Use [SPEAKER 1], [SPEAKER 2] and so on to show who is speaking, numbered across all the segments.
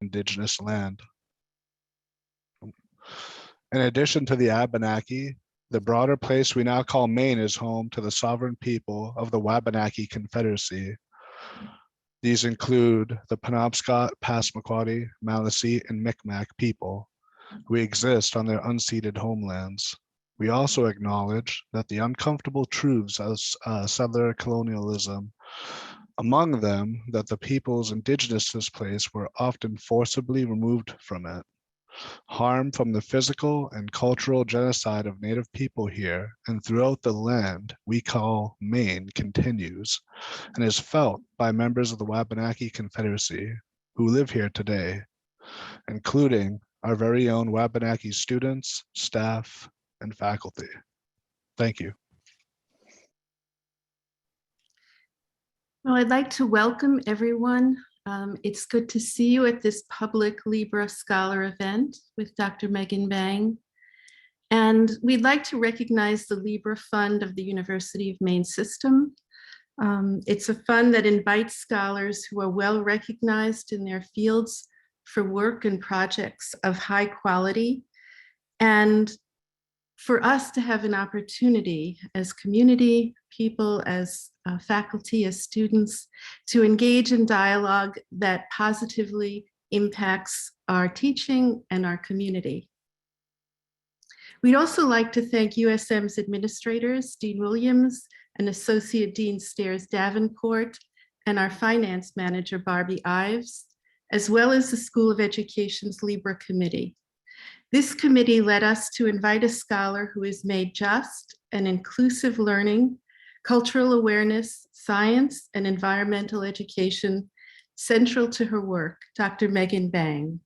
[SPEAKER 1] indigenous land. In addition to the Abenaki, the broader place we now call Maine is home to the sovereign people of the Wabanaki Confederacy. These include the Penobscot, Passamaquoddy, Maliseet, and Micmac people who exist on their unceded homelands. We also acknowledge that the uncomfortable truths of settler colonialism, among them that the peoples indigenous to this place were often forcibly removed from it. Harm from the physical and cultural genocide of Native people here and throughout the land we call Maine continues and is felt by members of the Wabanaki Confederacy who live here today, including our very own Wabanaki students, staff, and faculty. Thank you.
[SPEAKER 2] Well, I'd like to welcome everyone. It's good to see you at this public Libra Scholar event with Dr. Megan Bang. And we'd like to recognize the Libra Fund of the University of Maine System. It's a fund that invites scholars who are well recognized in their fields for work and projects of high quality. And for us to have an opportunity as community people, as faculty, as students, to engage in dialogue that positively impacts our teaching and our community. We'd also like to thank USM's administrators, Dean Williams and Associate Dean Stairs Davenport, and our finance manager, Barbie Ives, as well as the School of Education's Libra Committee. This committee led us to invite a scholar who has made just and inclusive learning, cultural awareness, science, and environmental education central to her work, Dr. Megan Bang.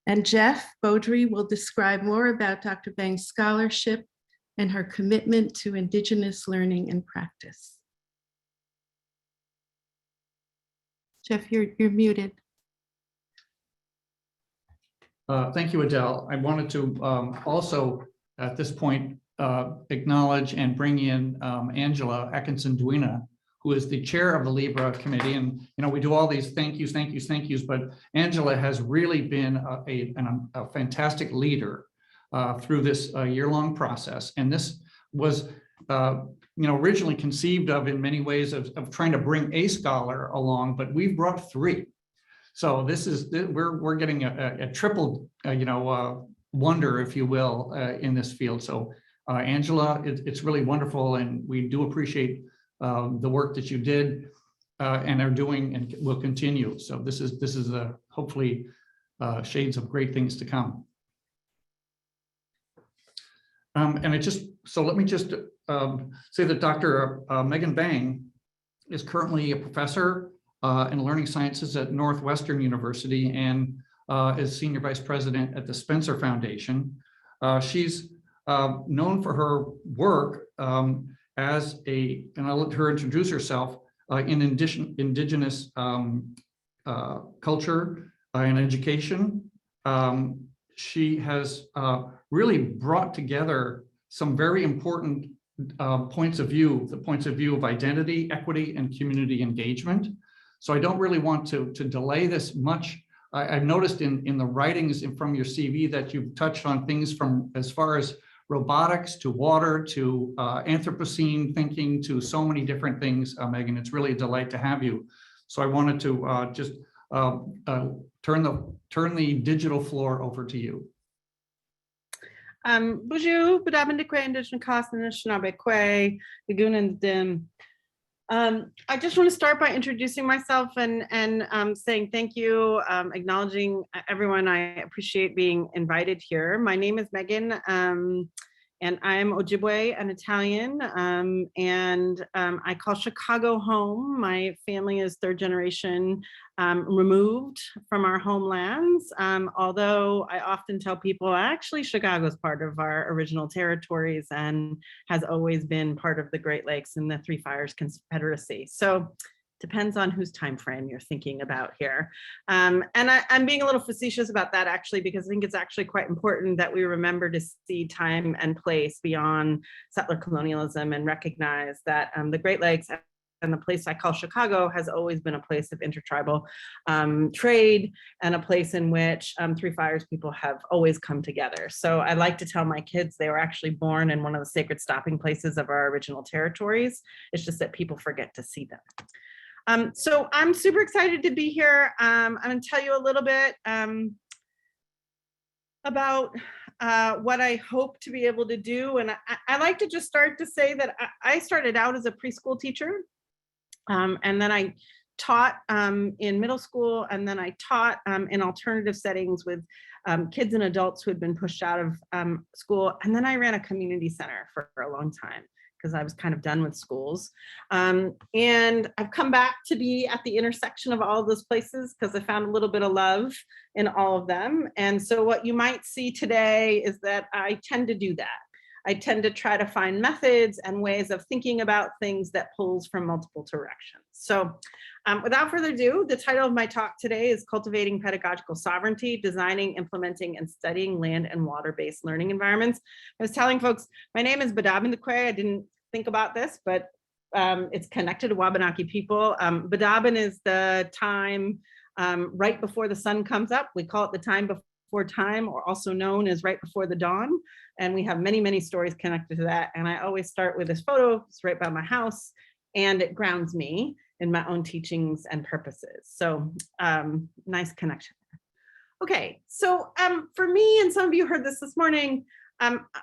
[SPEAKER 2] And Jeff Beaudry will describe more about Dr. Bang's scholarship and her commitment to Indigenous learning and practice. Jeff, you're muted.
[SPEAKER 3] Thank you, Adele. I wanted to also, at this point, acknowledge and bring in Angela Atkinson-Duina, who is the chair of the Libra Committee. And we do all these thank yous, but Angela has really been a fantastic leader through this year-long process. And this was originally conceived of in many ways of trying to bring a scholar along, but we've brought 3. So this is, we're getting a triple, wonder, if you will, in this field. So Angela, it's really wonderful, and we do appreciate the work that you did and are doing and will continue. So this is hopefully shades of great things to come. And let me just say that Dr. Megan Bang is currently a professor in learning sciences at Northwestern University and is senior vice president at the Spencer Foundation. She's known for her work as and I'll let her introduce herself, in indigenous culture and education. She has really brought together some very important points of view, the points of view of identity, equity, and community engagement. So I don't really want to delay this much. I've noticed in the writings from your CV that you've touched on things from as far as robotics to water to Anthropocene thinking to so many different things, Megan. It's really a delight to have you. So I wanted to just turn the digital floor over to you.
[SPEAKER 4] Bonjour, Budabandikwe, Indigenous Kwe, Lagunan. I just want to start by introducing myself and saying thank you, acknowledging everyone. I appreciate being invited here. My name is Megan, and I'm Ojibwe, an Italian, and I call Chicago home. My family is 3rd generation removed from our homelands, although I often tell people actually Chicago is part of our original territories and has always been part of the Great Lakes and the Three Fires Confederacy. So depends on whose time frame you're thinking about here. And I'm being a little facetious about that actually, because I think it's actually quite important that we remember to see time and place beyond settler colonialism and recognize that the Great Lakes and the place I call Chicago has always been a place of intertribal trade and a place in which Three Fires people have always come together. So I like to tell my kids they were actually born in one of the sacred stopping places of our original territories. It's just that people forget to see them. So I'm super excited to be here. I'm going to tell you a little bit about what I hope to be able to do. And I like to just start to say that I started out as a preschool teacher. And then I taught in middle school, and then I taught in alternative settings with kids and adults who had been pushed out of school. And then I ran a community center for a long time because I was kind of done with schools. And I've come back to be at the intersection of all of those places because I found a little bit of love in all of them. And so what you might see today is that I tend to do that. I tend to try to find methods and ways of thinking about things that pulls from multiple directions. So without further ado, the title of my talk today is Cultivating Pedagogical Sovereignty, Designing, Implementing, and Studying Land and Water-Based Learning Environments. I was telling folks, my name is Badab Ndekwe. I didn't think about this, but it's connected to Wabanaki people. Badabin is the time right before the sun comes up. We call it the time before time, or also known as right before the dawn. And we have many, many stories connected to that. And I always start with this photo. It's right by my house, and it grounds me in my own teachings and purposes. So nice connection. Okay, so for me, and some of you heard this morning,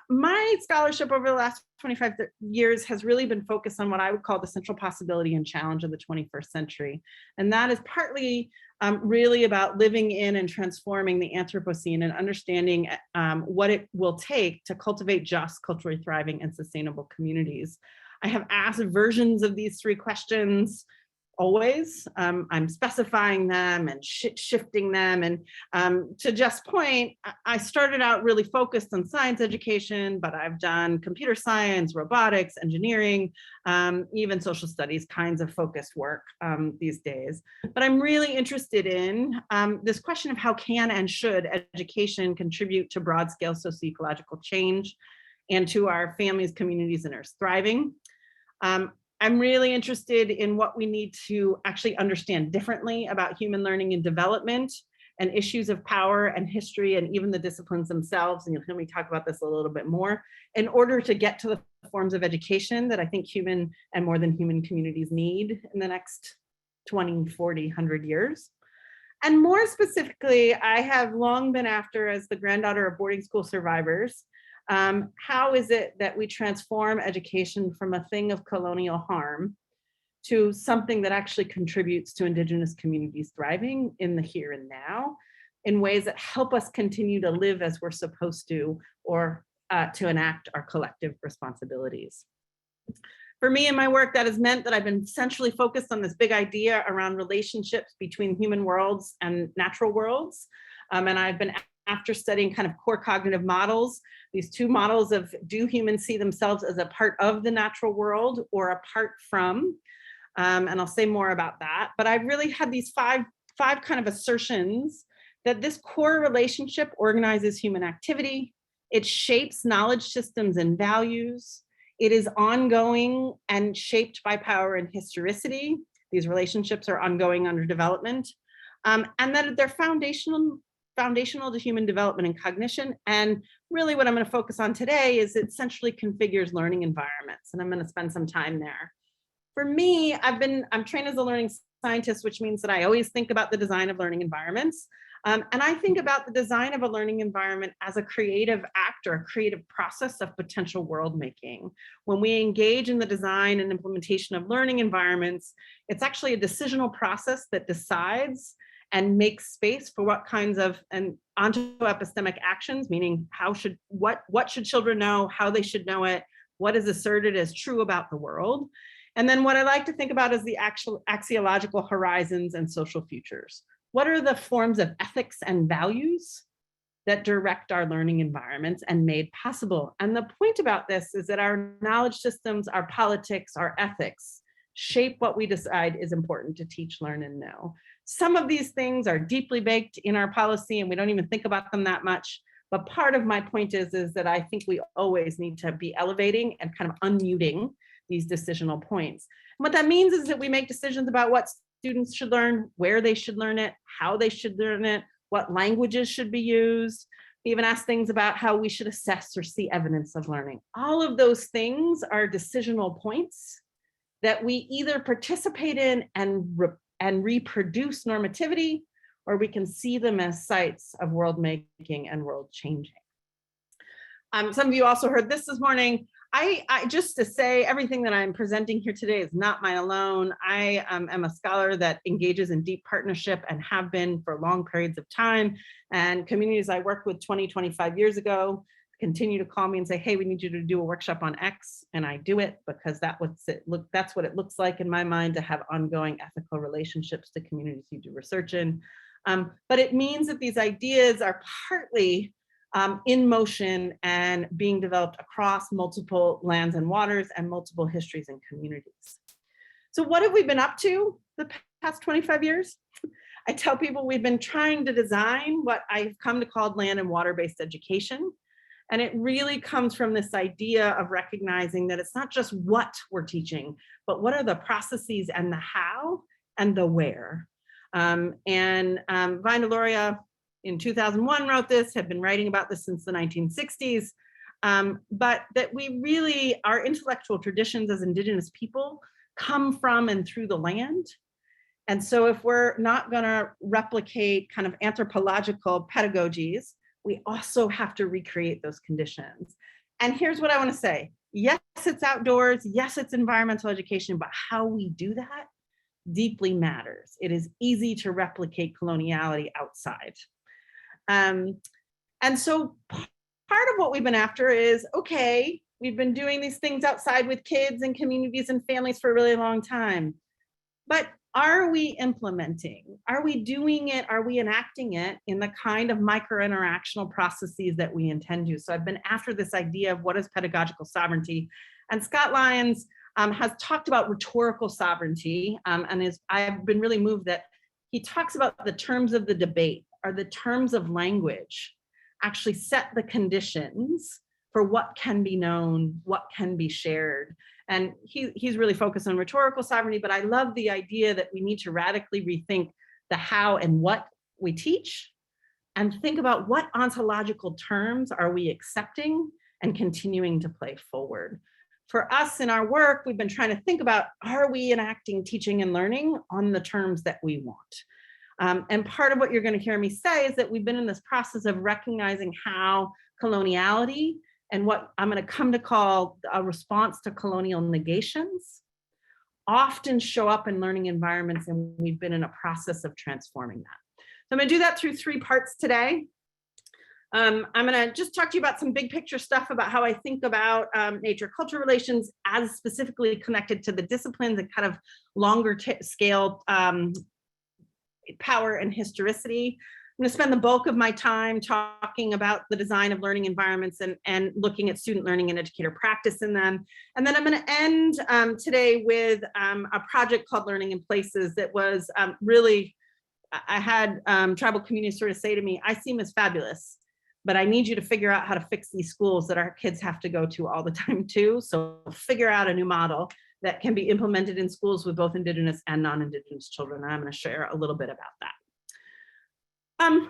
[SPEAKER 4] my scholarship over the last 25 years has really been focused on what I would call the central possibility and challenge of the 21st century. And that is partly really about living in and transforming the Anthropocene and understanding what it will take to cultivate just, culturally thriving, and sustainable communities. I have asked versions of these three questions always. I'm specifying them and shifting them. And to Jeff's point, I started out really focused on science education, but I've done computer science, robotics, engineering, even social studies kinds of focused work these days. But I'm really interested in this question of how can and should education contribute to broad scale socio-ecological change and to our families, communities, and Earth's thriving. I'm really interested in what we need to actually understand differently about human learning and development and issues of power and history and even the disciplines themselves. And you'll hear me talk about this a little bit more in order to get to the forms of education that I think human and more than human communities need in the next 20, 40, 100 years. And more specifically, I have long been after, as the granddaughter of boarding school survivors, how is it that we transform education from a thing of colonial harm to something that actually contributes to Indigenous communities thriving in the here and now in ways that help us continue to live as we're supposed to, or to enact our collective responsibilities. For me in my work, that has meant that I've been centrally focused on this big idea around relationships between human worlds and natural worlds. And I've been after studying kind of core cognitive models, these two models of do humans see themselves as a part of the natural world or apart from, and I'll say more about that. But I've really had these five kind of assertions that this core relationship organizes human activity, it shapes knowledge systems and values, it is ongoing and shaped by power and historicity. These relationships are ongoing under development, and that they're foundational to human development and cognition. And really what I'm going to focus on today is it centrally configures learning environments. And I'm going to spend some time there. For me, I'm trained as a learning scientist, which means that I always think about the design of learning environments. And I think about the design of a learning environment as a creative act or a creative process of potential world making. When we engage in the design and implementation of learning environments, it's actually a decisional process that decides and make space for what kinds of and onto-epistemic actions, meaning what should children know, how they should know it, what is asserted as true about the world. And then what I like to think about is the actual axiological horizons and social futures. What are the forms of ethics and values that direct our learning environments and made possible? And the point about this is that our knowledge systems, our politics, our ethics shape what we decide is important to teach, learn, and know. Some of these things are deeply baked in our policy and we don't even think about them that much. But part of my point is that I think we always need to be elevating and kind of unmuting these decisional points. And what that means is that we make decisions about what students should learn, where they should learn it, how they should learn it, what languages should be used. We even ask things about how we should assess or see evidence of learning. All of those things are decisional points that we either participate in and reproduce normativity, or we can see them as sites of world making and world changing. Some of you also heard this morning. I just to say, everything that I'm presenting here today is not mine alone. I am a scholar that engages in deep partnership and have been for long periods of time. And communities I worked with 20, 25 years ago continue to call me and say, hey, we need you to do a workshop on X. And I do it because that's what it looks like in my mind to have ongoing ethical relationships to communities you do research in. But it means that these ideas are partly in motion and being developed across multiple lands and waters and multiple histories and communities. So what have we been up to the past 25 years? I tell people we've been trying to design what I've come to call land and water-based education. And it really comes from this idea of recognizing that it's not just what we're teaching, but what are the processes and the how and the where. Vine Deloria in 2001 wrote this, had been writing about this since the 1960s, but that we really, our intellectual traditions as Indigenous people come from and through the land. And so if we're not gonna replicate kind of anthropological pedagogies, we also have to recreate those conditions. And here's what I wanna say. Yes, it's outdoors, yes, it's environmental education, but how we do that deeply matters. It is easy to replicate coloniality outside. And so part of what we've been after is, okay, we've been doing these things outside with kids and communities and families for a really long time, but are we implementing? Are we doing it? Are we enacting it in the kind of micro-interactional processes that we intend to? So I've been after this idea of what is pedagogical sovereignty. And Scott Lyons has talked about rhetorical sovereignty, I've been really moved that he talks about the terms of the debate, or the terms of language actually set the conditions for what can be known, what can be shared. And he's really focused on rhetorical sovereignty, but I love the idea that we need to radically rethink the how and what we teach, and think about what ontological terms are we accepting and continuing to play forward. For us in our work, we've been trying to think about, are we enacting teaching and learning on the terms that we want? And part of what you're going to hear me say is that we've been in this process of recognizing how coloniality and what I'm going to come to call a response to colonial negations often show up in learning environments, and we've been in a process of transforming that. So I'm going to do that through 3 parts today. I'm going to just talk to you about some big picture stuff about how I think about nature-culture relations as specifically connected to the disciplines and kind of longer scale power and historicity. I'm going to spend the bulk of my time talking about the design of learning environments and looking at student learning and educator practice in them. And then I'm going to end today with a project called Learning in Places that was really, I had tribal communities sort of say to me, I seem as fabulous, but I need you to figure out how to fix these schools that our kids have to go to all the time too. So figure out a new model that can be implemented in schools with both Indigenous and non-Indigenous children. And I'm going to share a little bit about that.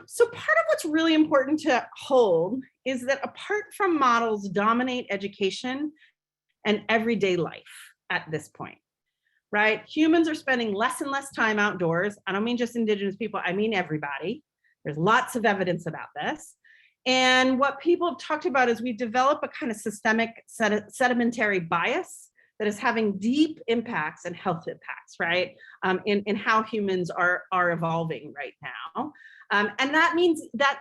[SPEAKER 4] So part of what's really important to hold is that apart from models dominate education and everyday life at this point, right? Humans are spending less and less time outdoors. I don't mean just Indigenous people, I mean everybody. There's lots of evidence about this. And what people have talked about is we develop a kind of systemic sedimentary bias that is having deep impacts and health impacts, right? In how humans are evolving right now. And that means that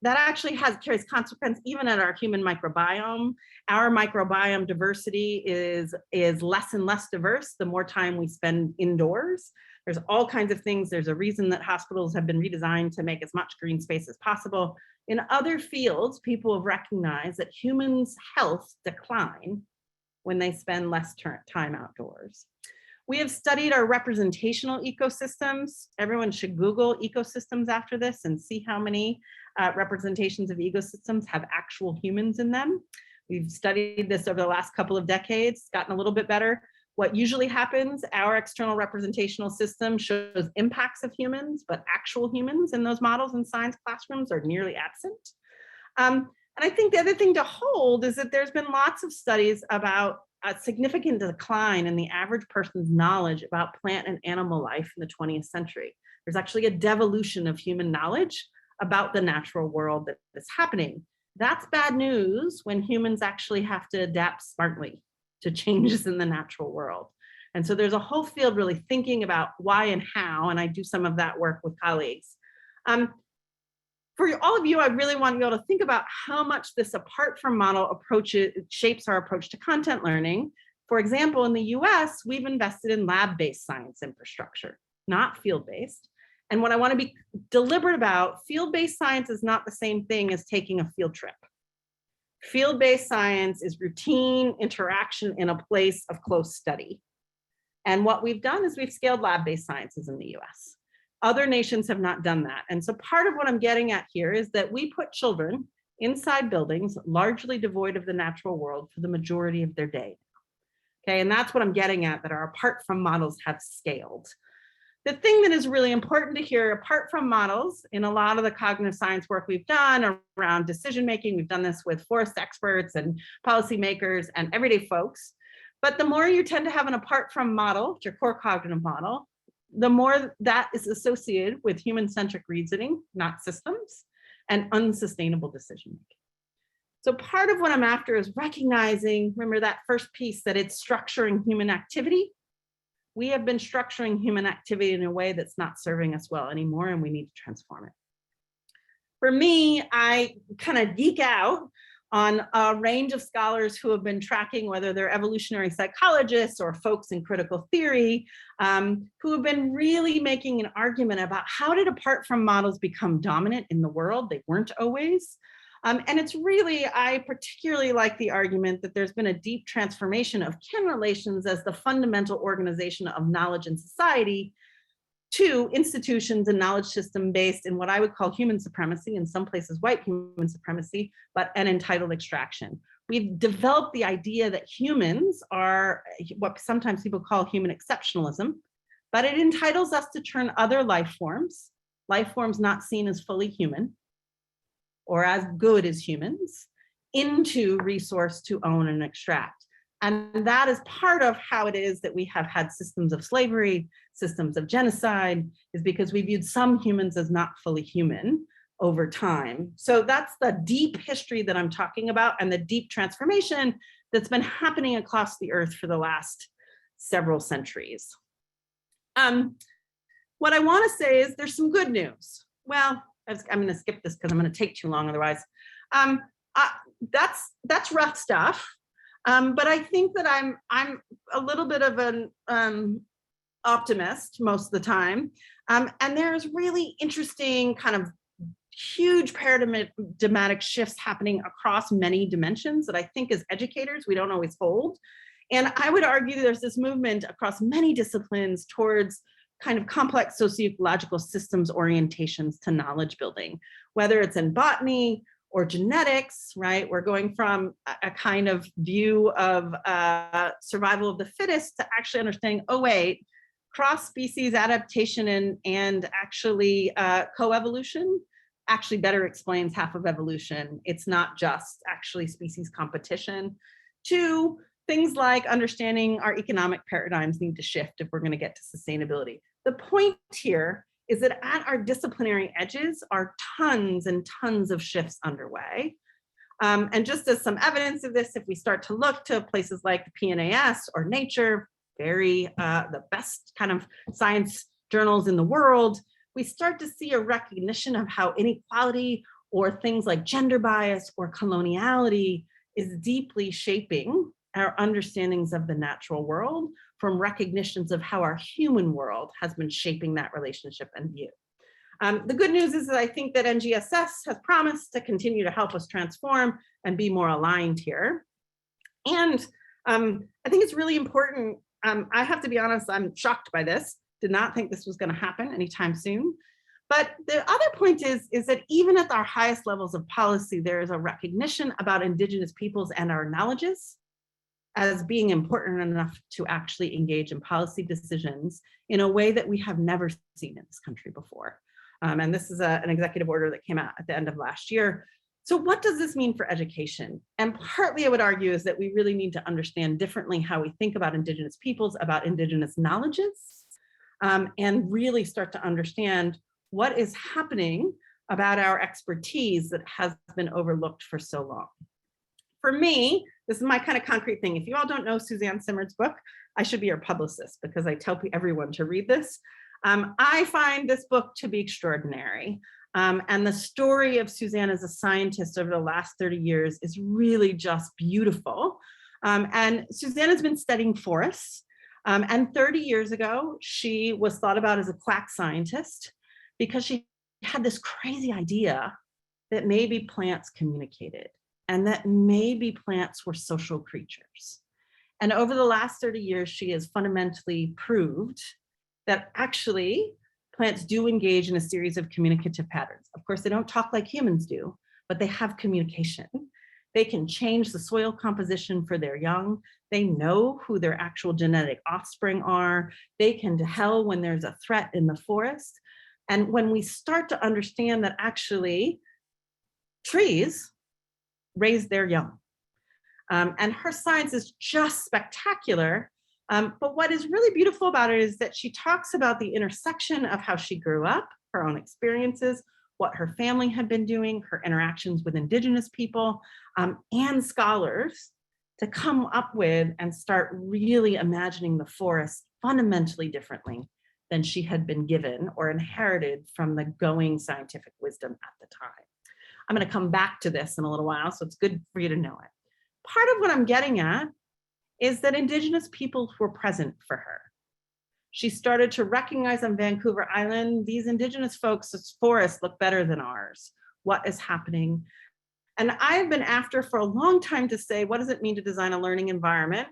[SPEAKER 4] actually carries consequence even at our human microbiome. Our microbiome diversity is less and less diverse the more time we spend indoors. There's all kinds of things. There's a reason that hospitals have been redesigned to make as much green space as possible. In other fields, people have recognized that humans' health decline when they spend less time outdoors. We have studied our representational ecosystems. Everyone should Google ecosystems after this and see how many representations of ecosystems have actual humans in them. We've studied this over the last couple of decades, gotten a little bit better. What usually happens, our external representational system shows impacts of humans, but actual humans in those models in science classrooms are nearly absent. And I think the other thing to hold is that there's been lots of studies about a significant decline in the average person's knowledge about plant and animal life in the 20th century. There's actually a devolution of human knowledge about the natural world that is happening. That's bad news when humans actually have to adapt smartly to changes in the natural world. And so there's a whole field really thinking about why and how, and I do some of that work with colleagues. For all of you, I really want you all to think about how much this apart from model approach shapes our approach to content learning. For example, in the US, we've invested in lab-based science infrastructure, not field-based. And what I want to be deliberate about, field-based science is not the same thing as taking a field trip. Field-based science is routine interaction in a place of close study. And what we've done is we've scaled lab-based sciences in the US. Other nations have not done that. And so part of what I'm getting at here is that we put children inside buildings largely devoid of the natural world for the majority of their day. Okay, and that's what I'm getting at, that our apart from models have scaled. The thing that is really important to hear, apart from models, in a lot of the cognitive science work we've done around decision making, we've done this with forest experts and policymakers and everyday folks. But the more you tend to have an apart from model, your core cognitive model, the more that is associated with human-centric reasoning, not systems, and unsustainable decision making. So part of what I'm after is recognizing, remember that first piece, that it's structuring human activity. We have been structuring human activity in a way that's not serving us well anymore, and we need to transform it. For me, I kind of geek out on a range of scholars who have been tracking, whether they're evolutionary psychologists or folks in critical theory, who have been really making an argument about how did apart from models become dominant in the world? They weren't always. And it's really, I particularly like the argument that there's been a deep transformation of kin relations as the fundamental organization of knowledge in society to institutions and knowledge system based in what I would call human supremacy, in some places white human supremacy, but an entitled extraction. We've developed the idea that humans are what sometimes people call human exceptionalism, but it entitles us to turn other life forms not seen as fully human or as good as humans, into resource to own and extract. And that is part of how it is that we have had systems of slavery, systems of genocide, is because we viewed some humans as not fully human over time. So that's the deep history that I'm talking about and the deep transformation that's been happening across the earth for the last several centuries. What I want to say is there's some good news. Well, I'm going to skip this because I'm going to take too long otherwise. That's rough stuff. But I think that I'm a little bit of an optimist most of the time. And there's really interesting kind of huge paradigmatic shifts happening across many dimensions that I think as educators, we don't always hold. And I would argue there's this movement across many disciplines towards kind of complex sociological systems orientations to knowledge building, whether it's in botany or genetics, right? We're going from a kind of view of survival of the fittest to actually understanding, oh wait, cross-species adaptation and actually coevolution actually better explains half of evolution. It's not just actually species competition. Two, things like understanding our economic paradigms need to shift if we're going to get to sustainability. The point here is that at our disciplinary edges are tons and tons of shifts underway. And just as some evidence of this, if we start to look to places like the PNAS or Nature, the best kind of science journals in the world, we start to see a recognition of how inequality or things like gender bias or coloniality is deeply shaping our understandings of the natural world, from recognitions of how our human world has been shaping that relationship and view. The good news is that I think that NGSS has promised to continue to help us transform and be more aligned here. And I think it's really important. I have to be honest, I'm shocked by this. Did not think this was going to happen anytime soon. But the other point is that even at our highest levels of policy, there is a recognition about Indigenous peoples and our knowledges as being important enough to actually engage in policy decisions in a way that we have never seen in this country before. And this is an executive order that came out at the end of last year. So what does this mean for education? And partly I would argue is that we really need to understand differently how we think about Indigenous peoples, about Indigenous knowledges, and really start to understand what is happening about our expertise that has been overlooked for so long. For me, this is my kind of concrete thing. If you all don't know Suzanne Simard's book, I should be your publicist because I tell everyone to read this. I find this book to be extraordinary. And the story of Suzanne as a scientist over the last 30 years is really just beautiful. And Suzanne has been studying forests. And 30 years ago, she was thought about as a quack scientist because she had this crazy idea that maybe plants communicated and that maybe plants were social creatures. And over the last 30 years, she has fundamentally proved that actually plants do engage in a series of communicative patterns. Of course, they don't talk like humans do, but they have communication. They can change the soil composition for their young. They know who their actual genetic offspring are. They can tell when there's a threat in the forest. And when we start to understand that actually trees raise their young. And her science is just spectacular. But what is really beautiful about it is that she talks about the intersection of how she grew up, her own experiences, what her family had been doing, her interactions with Indigenous people, and scholars to come up with and start really imagining the forest fundamentally differently than she had been given or inherited from the going scientific wisdom at the time. I'm going to come back to this in a little while, so it's good for you to know it. Part of what I'm getting at is that Indigenous peoples were present for her. She started to recognize on Vancouver Island, these Indigenous folks' forests look better than ours. What is happening? And I've been after for a long time to say, what does it mean to design a learning environment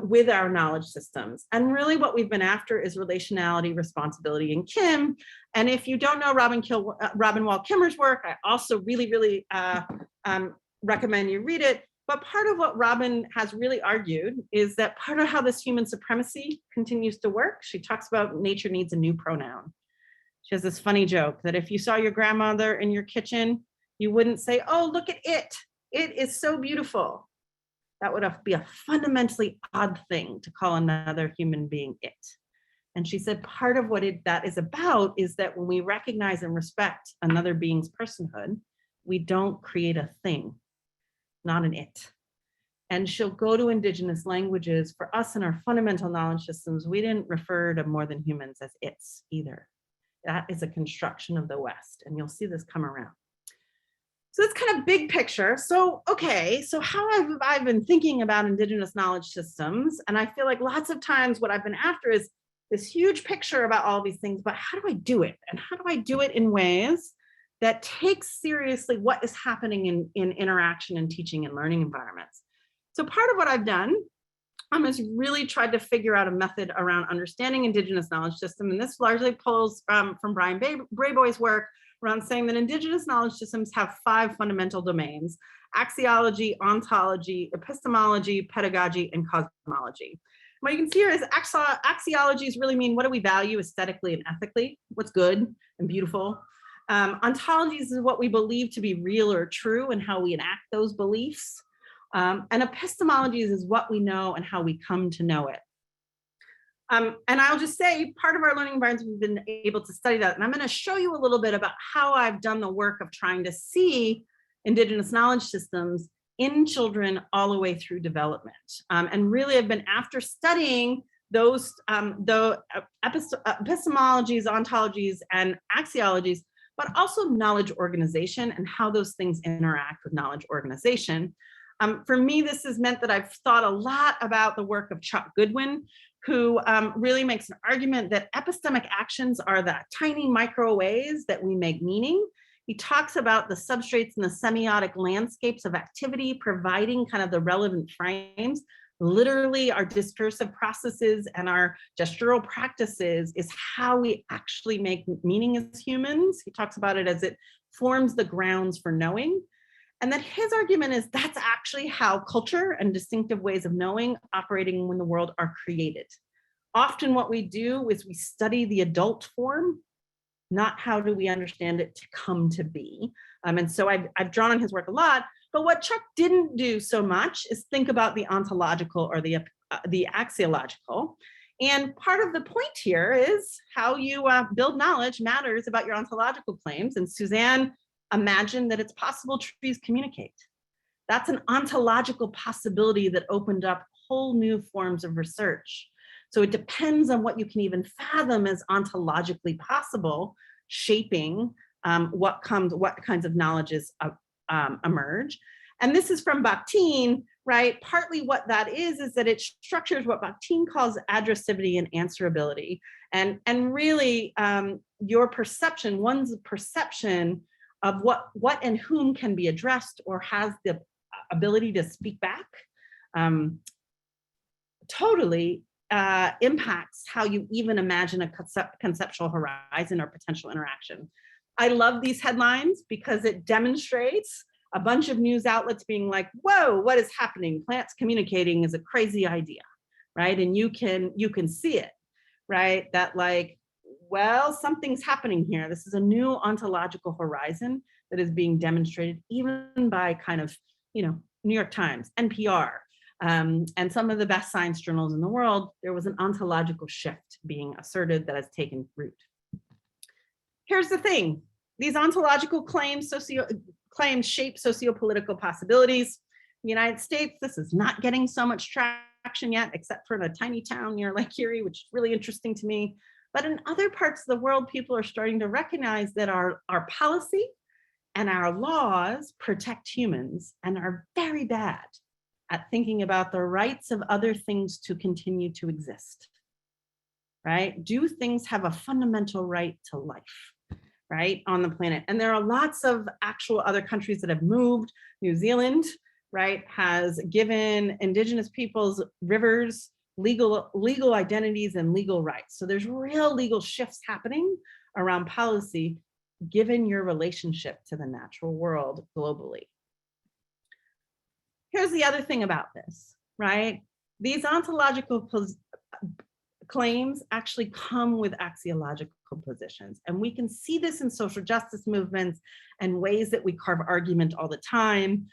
[SPEAKER 4] with our knowledge systems? And really what we've been after is relationality, responsibility, and Kim. And if you don't know Robin Wall Kimmer's work, I also really recommend you read it. But part of what Robin has really argued is that part of how this human supremacy continues to work, she talks about nature needs a new pronoun. She has this funny joke that if you saw your grandmother in your kitchen, you wouldn't say, oh, look at it. It is so beautiful. That would be a fundamentally odd thing to call another human being it. And she said part of what that is about is that when we recognize and respect another being's personhood, we don't create a thing, not an it. And she'll go to Indigenous languages. For us in our fundamental knowledge systems, we didn't refer to more than humans as its either. That is a construction of the West, and you'll see this come around. So it's kind of big picture. So, okay, so how have I been thinking about Indigenous knowledge systems? And I feel like lots of times what I've been after is this huge picture about all these things, but how do I do it? And how do I do it in ways that takes seriously what is happening in interaction and teaching and learning environments? So part of what I've done is really tried to figure out a method around understanding Indigenous knowledge system. And this largely pulls from Brian Brayboy's work around saying that Indigenous knowledge systems have 5 fundamental domains: axiology, ontology, epistemology, pedagogy, and cosmology. What you can see here is axiologies really mean what do we value aesthetically and ethically, what's good and beautiful. Ontologies is what we believe to be real or true and how we enact those beliefs. And epistemologies is what we know and how we come to know it. And I'll just say part of our learning environments, we've been able to study that. And I'm going to show you a little bit about how I've done the work of trying to see Indigenous knowledge systems in children all the way through development. And really I've been after studying those the epistemologies, ontologies, and axiologies, but also knowledge organization and how those things interact with knowledge organization. For me, this has meant that I've thought a lot about the work of Chuck Goodwin, who really makes an argument that epistemic actions are the tiny micro ways that we make meaning. He talks about the substrates and the semiotic landscapes of activity, providing kind of the relevant frames Literally, our discursive processes and our gestural practices is how we actually make meaning as humans. He talks about it as it forms the grounds for knowing. And that his argument is that's actually how culture and distinctive ways of knowing operating in the world are created. Often what we do is we study the adult form, not how do we understand it to come to be. And so I've drawn on his work a lot, but what Chuck didn't do so much is think about the ontological or the axiological. And part of the point here is how you build knowledge matters about your ontological claims. And Suzanne imagined that it's possible trees communicate. That's an ontological possibility that opened up whole new forms of research. So it depends on what you can even fathom as ontologically possible, shaping what kinds of knowledges emerge. And this is from Bakhtin, right? Partly what that is that it structures what Bakhtin calls addressivity and answerability. And really your perception, one's perception of what and whom can be addressed or has the ability to speak back totally impacts how you even imagine a conceptual horizon or potential interaction. I love these headlines because it demonstrates a bunch of news outlets being like, whoa, what is happening? Plants communicating is a crazy idea, right? And you can see it, right? That like, well, something's happening here. This is a new ontological horizon that is being demonstrated even by kind of, New York Times, NPR, and some of the best science journals in the world. There was an ontological shift being asserted that has taken root. Here's the thing. These ontological claims shape socio-political possibilities. In the United States, this is not getting so much traction yet, except for in a tiny town near Lake Erie, which is really interesting to me. But in other parts of the world, people are starting to recognize that our policy and our laws protect humans and are very bad at thinking about the rights of other things to continue to exist, right? Do things have a fundamental right to life, right, on the planet? And there are lots of actual other countries that have moved. New Zealand, right, has given Indigenous peoples rivers, legal identities and legal rights. So there's real legal shifts happening around policy given your relationship to the natural world globally. Here's the other thing about this, right? These ontological claims actually come with axiological positions. And we can see this in social justice movements and ways that we carve argument all the time.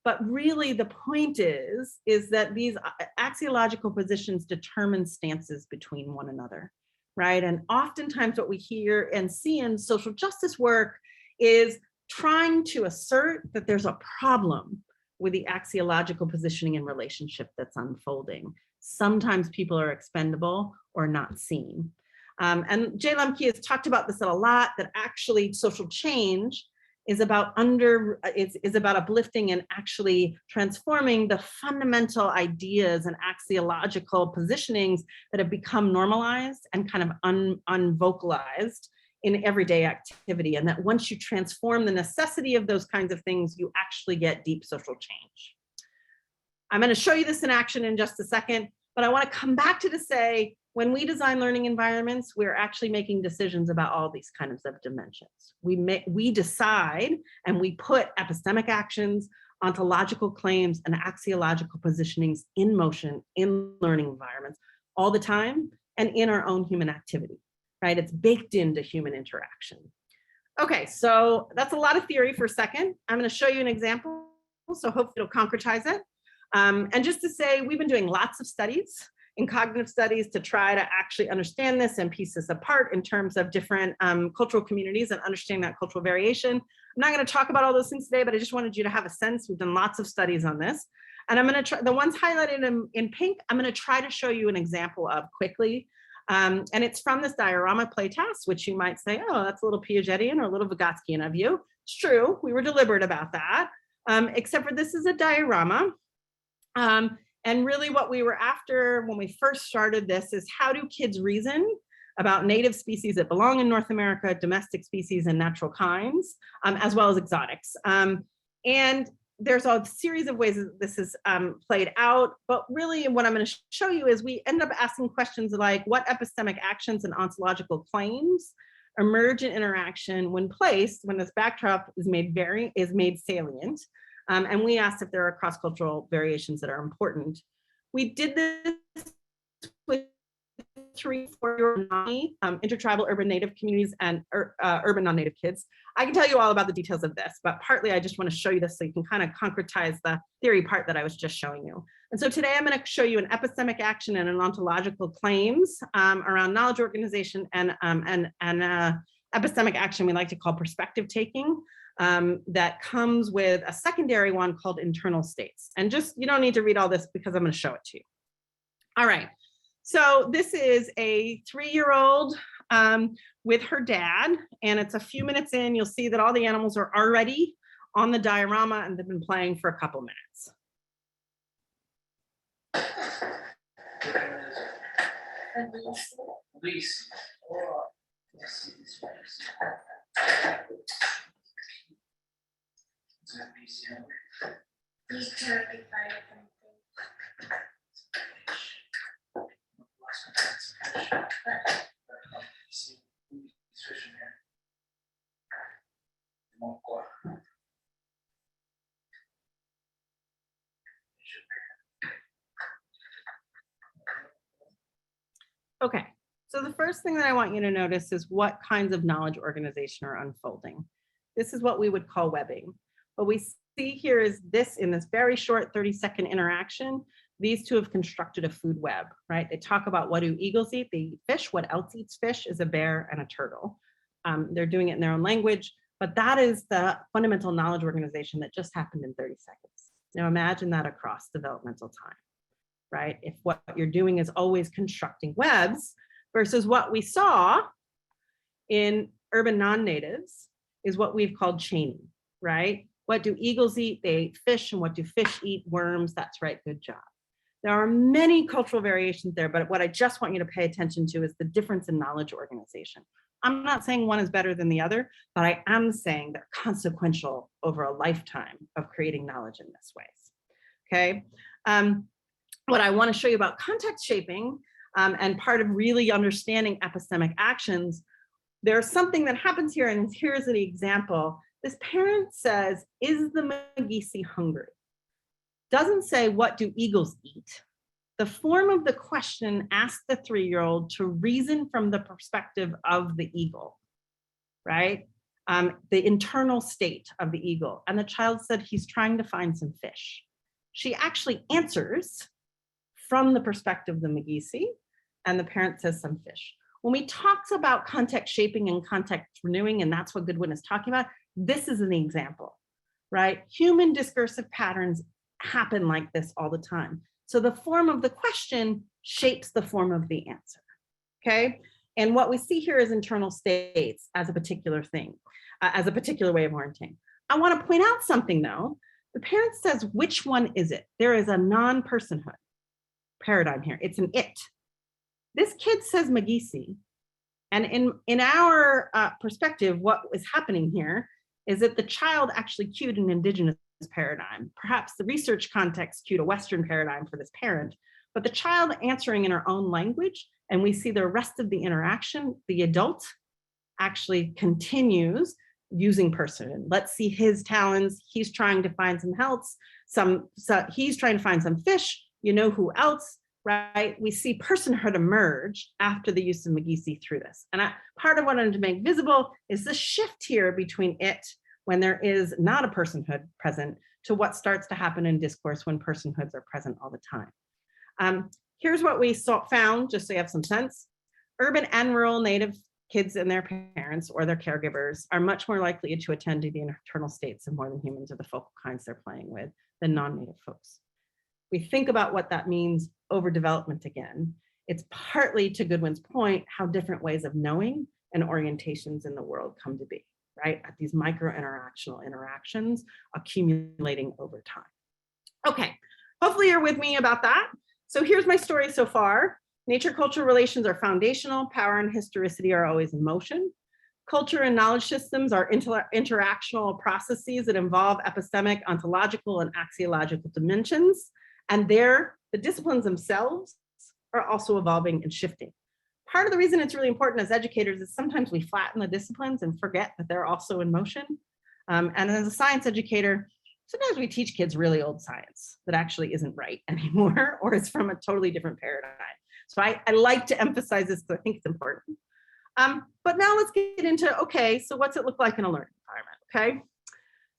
[SPEAKER 4] But really the point is that these axiological positions determine stances between one another, right? And oftentimes what we hear and see in social justice work is trying to assert that there's a problem with the axiological positioning and relationship that's unfolding. Sometimes people are expendable or not seen. And Jay Lemke has talked about this a lot, that actually social change is about uplifting and actually transforming the fundamental ideas and axiological positionings that have become normalized and kind of unvocalized in everyday activity. And that once you transform the necessity of those kinds of things, you actually get deep social change. I'm going to show you this in action in just a second, but I want to come back to say, when we design learning environments, we're actually making decisions about all these kinds of dimensions. We decide and we put epistemic actions, ontological claims, and axiological positionings in motion in learning environments all the time and in our own human activity, right? It's baked into human interaction. Okay, so that's a lot of theory for a second. I'm going to show you an example, so hopefully it'll concretize it. And just to say, we've been doing lots of studies in cognitive studies to try to actually understand this and piece this apart in terms of different cultural communities and understanding that cultural variation. I'm not going to talk about all those things today, but I just wanted you to have a sense. We've done lots of studies on this. And I'm going to try, the ones highlighted in pink, I'm going to try to show you an example of quickly. And it's from this diorama playtest, which you might say, oh, that's a little Piagetian or a little Vygotskian of you. It's true, we were deliberate about that, except for this is a diorama. And really what we were after when we first started this is, how do kids reason about native species that belong in North America, domestic species and natural kinds, as well as exotics. And there's a series of ways that this is played out, but really what I'm going to show you is we end up asking questions like what epistemic actions and ontological claims emerge in interaction when placed, when this backdrop is made salient. And we asked if there are cross-cultural variations that are important. We did this with 3-4-year-old intertribal urban native communities and urban non-native kids. I can tell you all about the details of this, but partly I just want to show you this so you can kind of concretize the theory part that I was just showing you. And so today I'm going to show you an epistemic action and an ontological claims around knowledge organization and epistemic action we like to call perspective taking that comes with a secondary one called internal states. And just, you don't need to read all this because I'm going to show it to you. All right. So this is a 3-year-old with her dad, and it's a few minutes in. You'll see that all the animals are already on the diorama and they've been playing for a couple minutes. Okay, so the first thing that I want you to notice is what kinds of knowledge organization are unfolding. This is what we would call webbing. What we see here is this, in this very short 30-second interaction, these two have constructed a food web, right? They talk about what do eagles eat? They eat fish. What else eats fish is a bear and a turtle. They're doing it in their own language, but that is the fundamental knowledge organization that just happened in 30 seconds. Now imagine that across developmental time, right? If what you're doing is always constructing webs versus what we saw in urban non-natives is what we've called chaining, right? What do eagles eat? They eat fish. And what do fish eat? Worms. That's right. Good job. There are many cultural variations there, but what I just want you to pay attention to is the difference in knowledge organization. I'm not saying one is better than the other, but I am saying they're consequential over a lifetime of creating knowledge in this ways. Okay. What I want to show you about context shaping and part of really understanding epistemic actions, there's something that happens here, and here's an example. This parent says, is the Magisi hungry? Doesn't say, what do eagles eat? The form of the question asks the 3-year-old to reason from the perspective of the eagle, right? The internal state of the eagle. And the child said he's trying to find some fish. She actually answers from the perspective of the Magisi, and the parent says some fish. When we talk about context shaping and context renewing, and that's what Goodwin is talking about, this is an example, right? Human discursive patterns happen like this all the time. So the form of the question shapes the form of the answer, okay? And what we see here is internal states as a particular thing, as a particular way of orienting. I want to point out something though. The parent says, which one is it? There is a non-personhood paradigm here. It's an it. This kid says Magisi. And in our perspective, what is happening here is that the child actually cued an indigenous paradigm. Perhaps the research context cued a Western paradigm for this parent, but the child answering in her own language, and we see the rest of the interaction, the adult actually continues using person. Let's see his talents. He's trying to find some health, he's trying to find some fish. You know who else, right? We see personhood emerge after the use of Magisi through this. And part of what I wanted to make visible is the shift here between it, when there is not a personhood present, to what starts to happen in discourse when personhoods are present all the time. Here's what we found, just so you have some sense. Urban and rural native kids and their parents or their caregivers are much more likely to attend to the internal states of more than humans or the focal kinds they're playing with than non-native folks. We think about what that means over development again. It's partly, to Goodwin's point, how different ways of knowing and orientations in the world come to be, right? At these micro-interactional interactions accumulating over time. Okay, hopefully you're with me about that. So here's my story so far. Nature-culture relations are foundational. Power and historicity are always in motion. Culture and knowledge systems are interactional processes that involve epistemic, ontological, and axiological dimensions. And the disciplines themselves are also evolving and shifting. Part of the reason it's really important as educators is sometimes we flatten the disciplines and forget that they're also in motion. And as a science educator, sometimes we teach kids really old science that actually isn't right anymore, or it's from a totally different paradigm. So I like to emphasize this because I think it's important. But now let's get into, okay, so what's it look like in a learning environment, okay?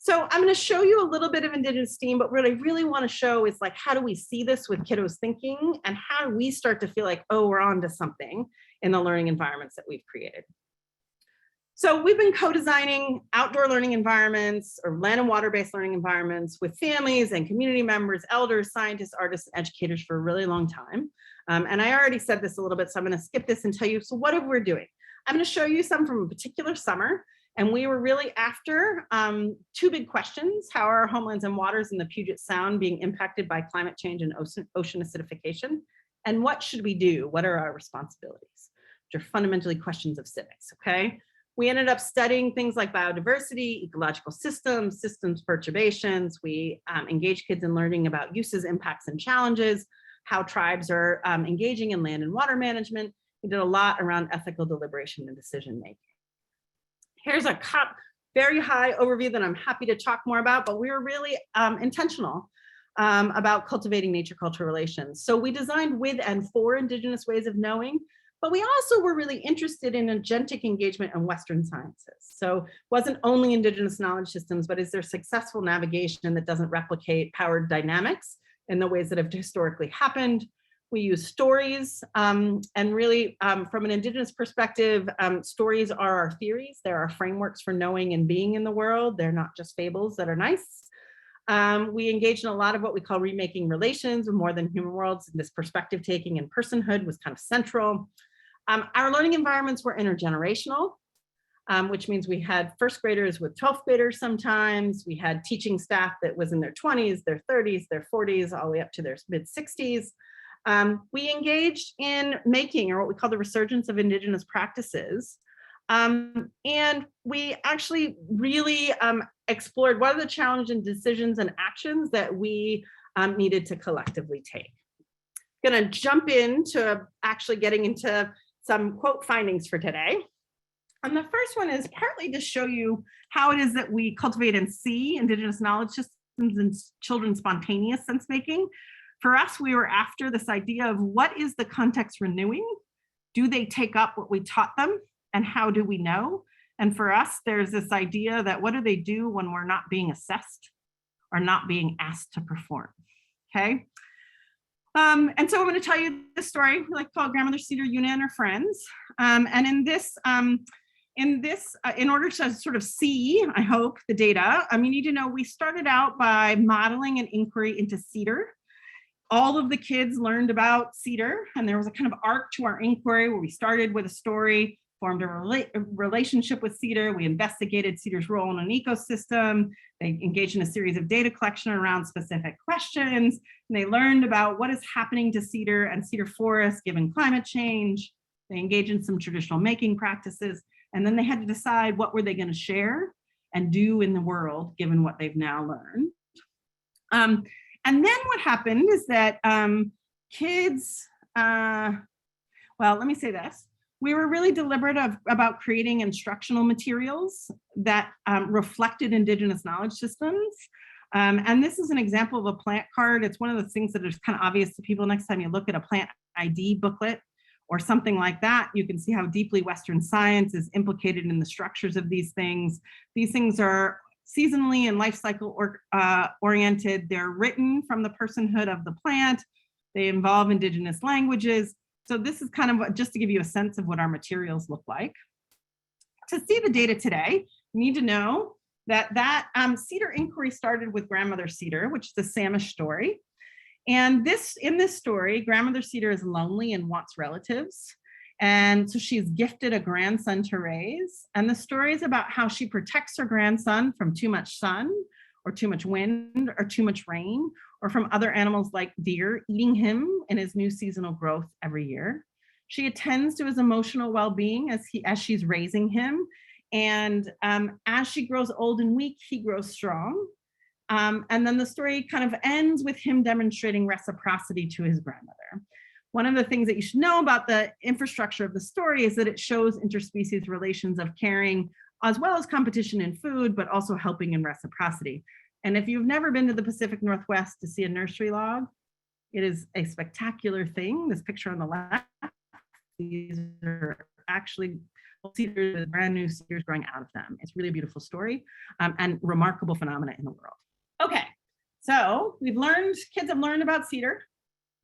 [SPEAKER 4] So I'm gonna show you a little bit of Indigenous STEAM, but what I really wanna show is like, how do we see this with kiddos thinking, and how do we start to feel like, oh, we're on to something in the learning environments that we've created. So we've been co-designing outdoor learning environments or land and water-based learning environments with families and community members, elders, scientists, artists, and educators for a really long time. And I already said this a little bit, so I'm gonna skip this and tell you, so what are we doing? I'm gonna show you some from a particular summer, and we were really after two big questions. How are our homelands and waters in the Puget Sound being impacted by climate change and ocean acidification? And what should we do? What are our responsibilities? Which are fundamentally questions of civics, okay? We ended up studying things like biodiversity, ecological systems, systems perturbations. We engaged kids in learning about uses, impacts, and challenges, how tribes are engaging in land and water management. We did a lot around ethical deliberation and decision making. Here's a very high overview that I'm happy to talk more about, but we were really intentional about cultivating nature-culture relations. So we designed with and for Indigenous ways of knowing, but we also were really interested in agentic engagement in Western sciences. So it wasn't only Indigenous knowledge systems, but is there successful navigation that doesn't replicate power dynamics in the ways that have historically happened? We use stories, and really from an Indigenous perspective, stories are our theories. They're our frameworks for knowing and being in the world. They're not just fables that are nice. We engaged in a lot of what we call remaking relations with more than human worlds. This perspective taking and personhood was kind of central. Our learning environments were intergenerational, which means we had first graders with 12th graders sometimes. We had teaching staff that was in their 20s, their 30s, their 40s, all the way up to their mid 60s. We engaged in making, or what we call the resurgence of Indigenous practices. And we actually really explored what are the challenges and decisions and actions that we needed to collectively take. I'm gonna jump into actually getting into some quote findings for today. And the first one is partly to show you how it is that we cultivate and see Indigenous knowledge systems in children's spontaneous sense making. For us, we were after this idea of what is the context renewing? Do they take up what we taught them? And how do we know? And for us, there's this idea that what do they do when we're not being assessed or not being asked to perform, okay? And so I'm gonna tell you this story, we like to call it Grandmother Cedar, Una and her friends. And in this, in order to sort of see, I hope, the data, you need to know we started out by modeling an inquiry into cedar. All of the kids learned about cedar, and there was a kind of arc to our inquiry where we started with a story, formed a relationship with cedar. We investigated cedar's role in an ecosystem. They engaged in a series of data collection around specific questions. And they learned about what is happening to cedar and cedar forests given climate change. They engaged in some traditional making practices. And then they had to decide what were they going to share and do in the world given what they've now learned. And then what happened is that kids, well, let me say this. We were really deliberate about creating instructional materials that reflected Indigenous knowledge systems. And this is an example of a plant card. It's one of those things that is kind of obvious to people. Next time you look at a plant ID booklet or something like that, you can see how deeply Western science is implicated in the structures of these things. These things are seasonally and life cycle oriented. They're written from the personhood of the plant. They involve Indigenous languages. So this is kind of just to give you a sense of what our materials look like. To see the data today, you need to know that cedar inquiry started with Grandmother Cedar, which is the Samish story. And in this story, Grandmother Cedar is lonely and wants relatives. And so she's gifted a grandson to raise. And the story is about how she protects her grandson from too much sun or too much wind or too much rain, or from other animals like deer eating him in his new seasonal growth every year. She attends to his emotional well-being as she's raising him And as she grows old and weak, he grows strong. And then the story kind of ends with him demonstrating reciprocity to his grandmother. One of the things that you should know about the infrastructure of the story is that it shows interspecies relations of caring, as well as competition in food, but also helping in reciprocity. And if you've never been to the Pacific Northwest to see a nursery log, it is a spectacular thing. This picture on the left, these are actually cedars with brand new cedars growing out of them. It's really a beautiful story and remarkable phenomena in the world. Okay, so kids have learned about cedar.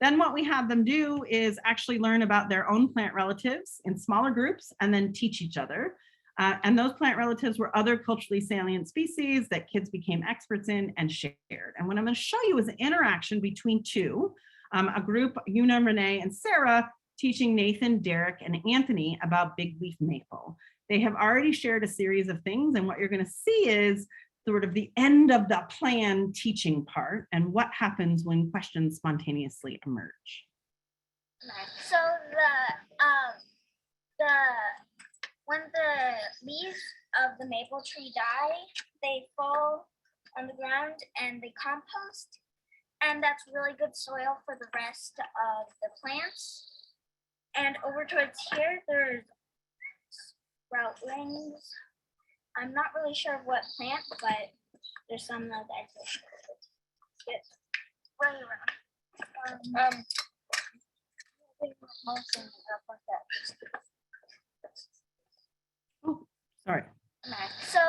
[SPEAKER 4] Then what we have them do is actually learn about their own plant relatives in smaller groups and then teach each other. And those plant relatives were other culturally salient species that kids became experts in and shared. And what I'm going to show you is an interaction between two, a group, Una, Renee, and Sarah, teaching Nathan, Derek, and Anthony about big leaf maple. They have already shared a series of things, and what you're going to see is sort of the end of the plan teaching part and what happens when questions spontaneously emerge.
[SPEAKER 5] So when the leaves of the maple tree die, they fall on the ground and they compost, and that's really good soil for the rest of the plants. And over towards here, there's sproutlings. I'm not really sure of what plant, but there's some that I get running around.
[SPEAKER 4] Oh, sorry.
[SPEAKER 5] So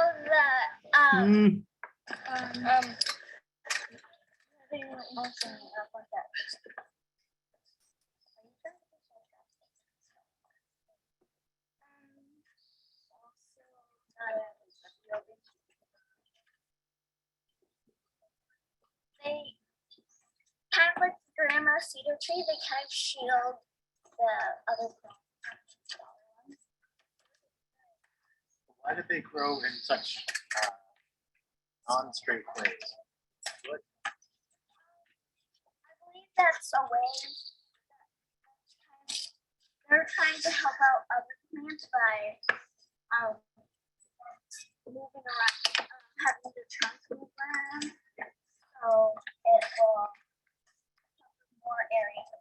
[SPEAKER 5] they kind of like grandma cedar tree, they kind of shield the other plants.
[SPEAKER 6] Why did they grow in such non-straight ways?
[SPEAKER 5] I believe that's a way that they're trying to help out other plants by moving around, having the trunks move around. So it will cover more areas.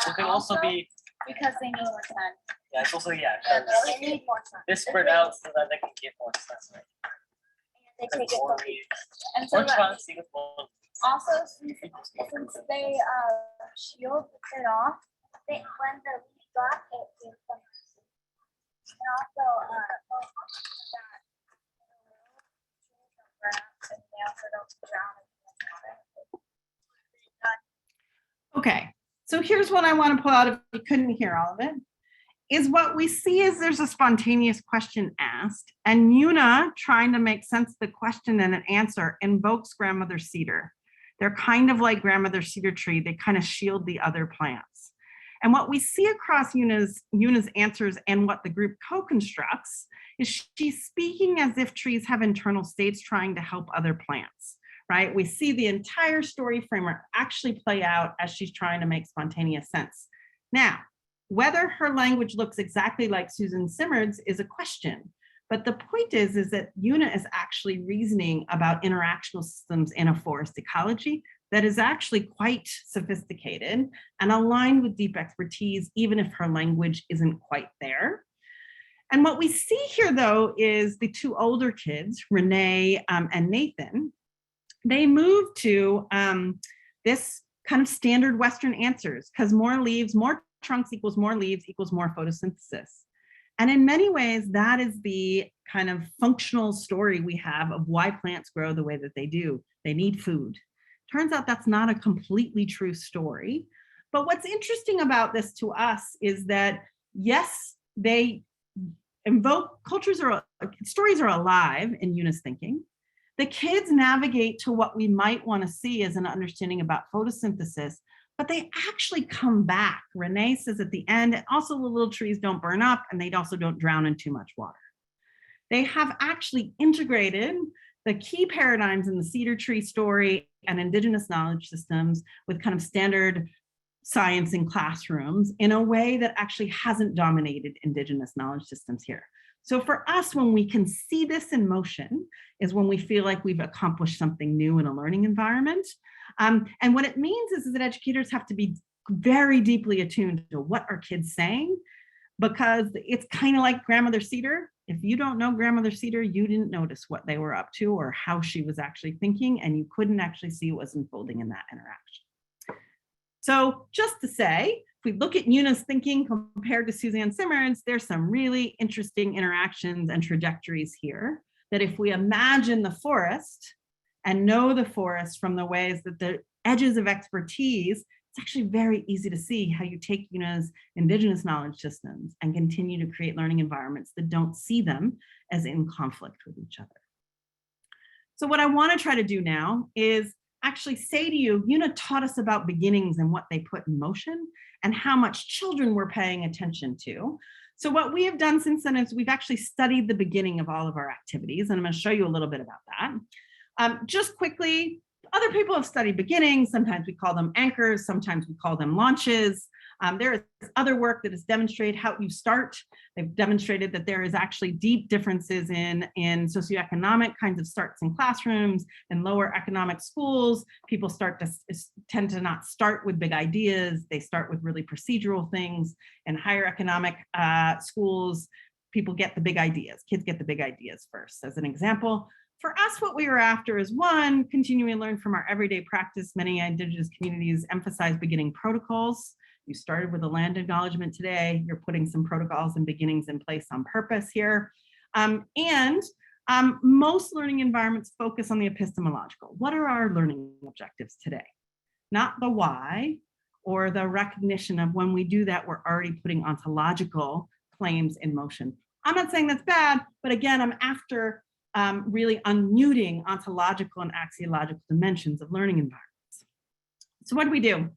[SPEAKER 7] It can also be,
[SPEAKER 5] because they need more sun.
[SPEAKER 7] yeah, it's also, yeah,
[SPEAKER 5] Yeah,
[SPEAKER 7] 'cause
[SPEAKER 5] they need more sun.
[SPEAKER 7] they spread out so that they can get more sun, right?
[SPEAKER 5] And they
[SPEAKER 7] Because
[SPEAKER 5] take it
[SPEAKER 7] more
[SPEAKER 5] from
[SPEAKER 7] leaves,
[SPEAKER 5] and so
[SPEAKER 7] more
[SPEAKER 5] that
[SPEAKER 7] trunks, equals more.
[SPEAKER 5] also since they shield it off, they when the leaf drop it gives them. And also and they also don't drown in water.
[SPEAKER 4] Okay, so here's what I want to pull out if you couldn't hear all of it, is what we see is there's a spontaneous question asked, and Una, trying to make sense of the question and an answer, invokes grandmother cedar. They're kind of like grandmother cedar tree. They kind of shield the other plants. And what we see across Una's answers and what the group co-constructs is she's speaking as if trees have internal states trying to help other plants, right? We see the entire story framework actually play out as she's trying to make spontaneous sense. Now, whether her language looks exactly like Susan Simard's is a question, but the point is that Una is actually reasoning about interactional systems in a forest ecology that is actually quite sophisticated and aligned with deep expertise, even if her language isn't quite there. And what we see here, though, is the two older kids, Renee and Nathan, they move to this kind of standard Western answers, because more leaves, more trunks equals more leaves equals more photosynthesis. And in many ways, that is the kind of functional story we have of why plants grow the way that they do. They need food. Turns out that's not a completely true story. But what's interesting about this to us is that, yes, they invoke stories are alive in Una's thinking. The kids navigate to what we might want to see as an understanding about photosynthesis, but they actually come back. Renee says at the end, and also the little trees don't burn up and they also don't drown in too much water. They have actually integrated the key paradigms in the cedar tree story and indigenous knowledge systems with kind of standard science in classrooms in a way that actually hasn't dominated indigenous knowledge systems here. So for us, when we can see this in motion is when we feel like we've accomplished something new in a learning environment. And what it means is that educators have to be very deeply attuned to what are kids saying, because it's kind of like grandmother Cedar. If you don't know grandmother Cedar, you didn't notice what they were up to or how she was actually thinking, and you couldn't actually see what was unfolding in that interaction. So just to say, if we look at Una's thinking compared to Suzanne Simard's, there's some really interesting interactions and trajectories here that if we imagine the forest and know the forest from the ways that the edges of expertise, it's actually very easy to see how you take Una's indigenous knowledge systems and continue to create learning environments that don't see them as in conflict with each other. So what I want to try to do now is actually say to you, Una taught us about beginnings and what they put in motion and how much children were paying attention to. So what we have done since then is we've actually studied the beginning of all of our activities, and I'm going to show you a little bit about that. Just quickly, other people have studied beginnings. Sometimes we call them anchors, sometimes we call them launches. There is other work that has demonstrated how you start. They've demonstrated that there is actually deep differences in socioeconomic kinds of starts in classrooms and lower economic schools. People tend to not start with big ideas. They start with really procedural things. In higher economic schools, people get the big ideas. Kids get the big ideas first. As an example, for us, what we were after is one, continuing to learn from our everyday practice. Many Indigenous communities emphasize beginning protocols. You started with a land acknowledgement today. You're putting some protocols and beginnings in place on purpose here. Most learning environments focus on the epistemological. What are our learning objectives today? Not the why or the recognition of when we do that, we're already putting ontological claims in motion. I'm not saying that's bad, but again, I'm after really unmuting ontological and axiological dimensions of learning environments. So what do?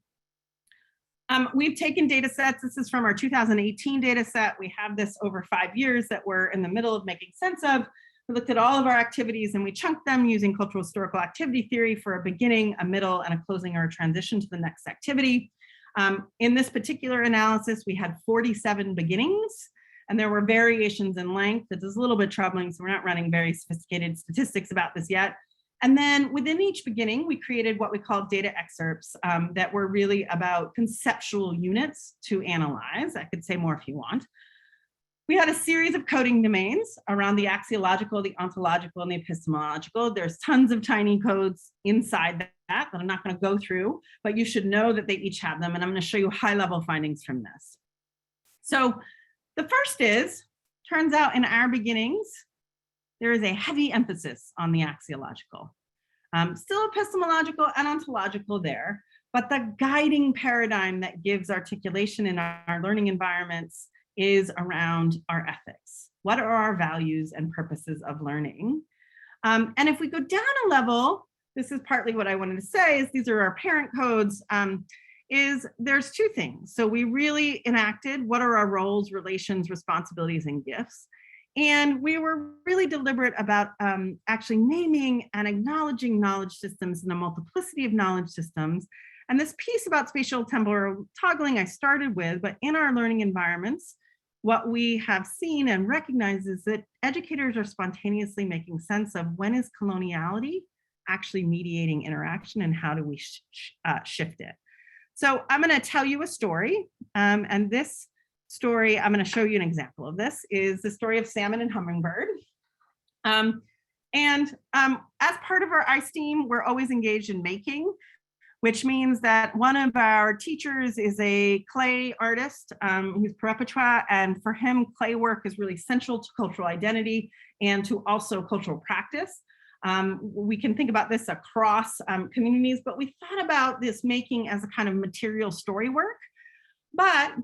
[SPEAKER 4] We've taken data sets. This is from our 2018 data set. We have this over 5 years that we're in the middle of making sense of. We looked at all of our activities and we chunked them using cultural historical activity theory for a beginning, a middle, and a closing or a transition to the next activity. In this particular analysis, we had 47 beginnings, and there were variations in length. This is a little bit troubling, so we're not running very sophisticated statistics about this yet. And then within each beginning, we created what we call data excerpts that were really about conceptual units to analyze. I could say more if you want. We had a series of coding domains around the axiological, the ontological, and the epistemological. There's tons of tiny codes inside that I'm not going to go through, but you should know that they each have them. And I'm going to show you high-level findings from this. So the first is, turns out in our beginnings, there is a heavy emphasis on the axiological. Still epistemological and ontological there, but the guiding paradigm that gives articulation in our learning environments is around our ethics. What are our values and purposes of learning? And if we go down a level, this is partly what I wanted to say, is these are our parent codes, is there's two things. So we really enacted what are our roles, relations, responsibilities, and gifts. And we were really deliberate about actually naming and acknowledging knowledge systems and a multiplicity of knowledge systems. And this piece about spatial temporal toggling I started with, but in our learning environments, what we have seen and recognized is that educators are spontaneously making sense of when is coloniality actually mediating interaction and how do we shift it. So I'm going to tell you a story, and this story, I'm going to show you an example of this, is the story of salmon and hummingbird. As part of our ICE team, we're always engaged in making, which means that one of our teachers is a clay artist. He's Purepecha, and for him, clay work is really central to cultural identity and to also cultural practice. We can think about this across communities, but we thought about this making as a kind of material story work. But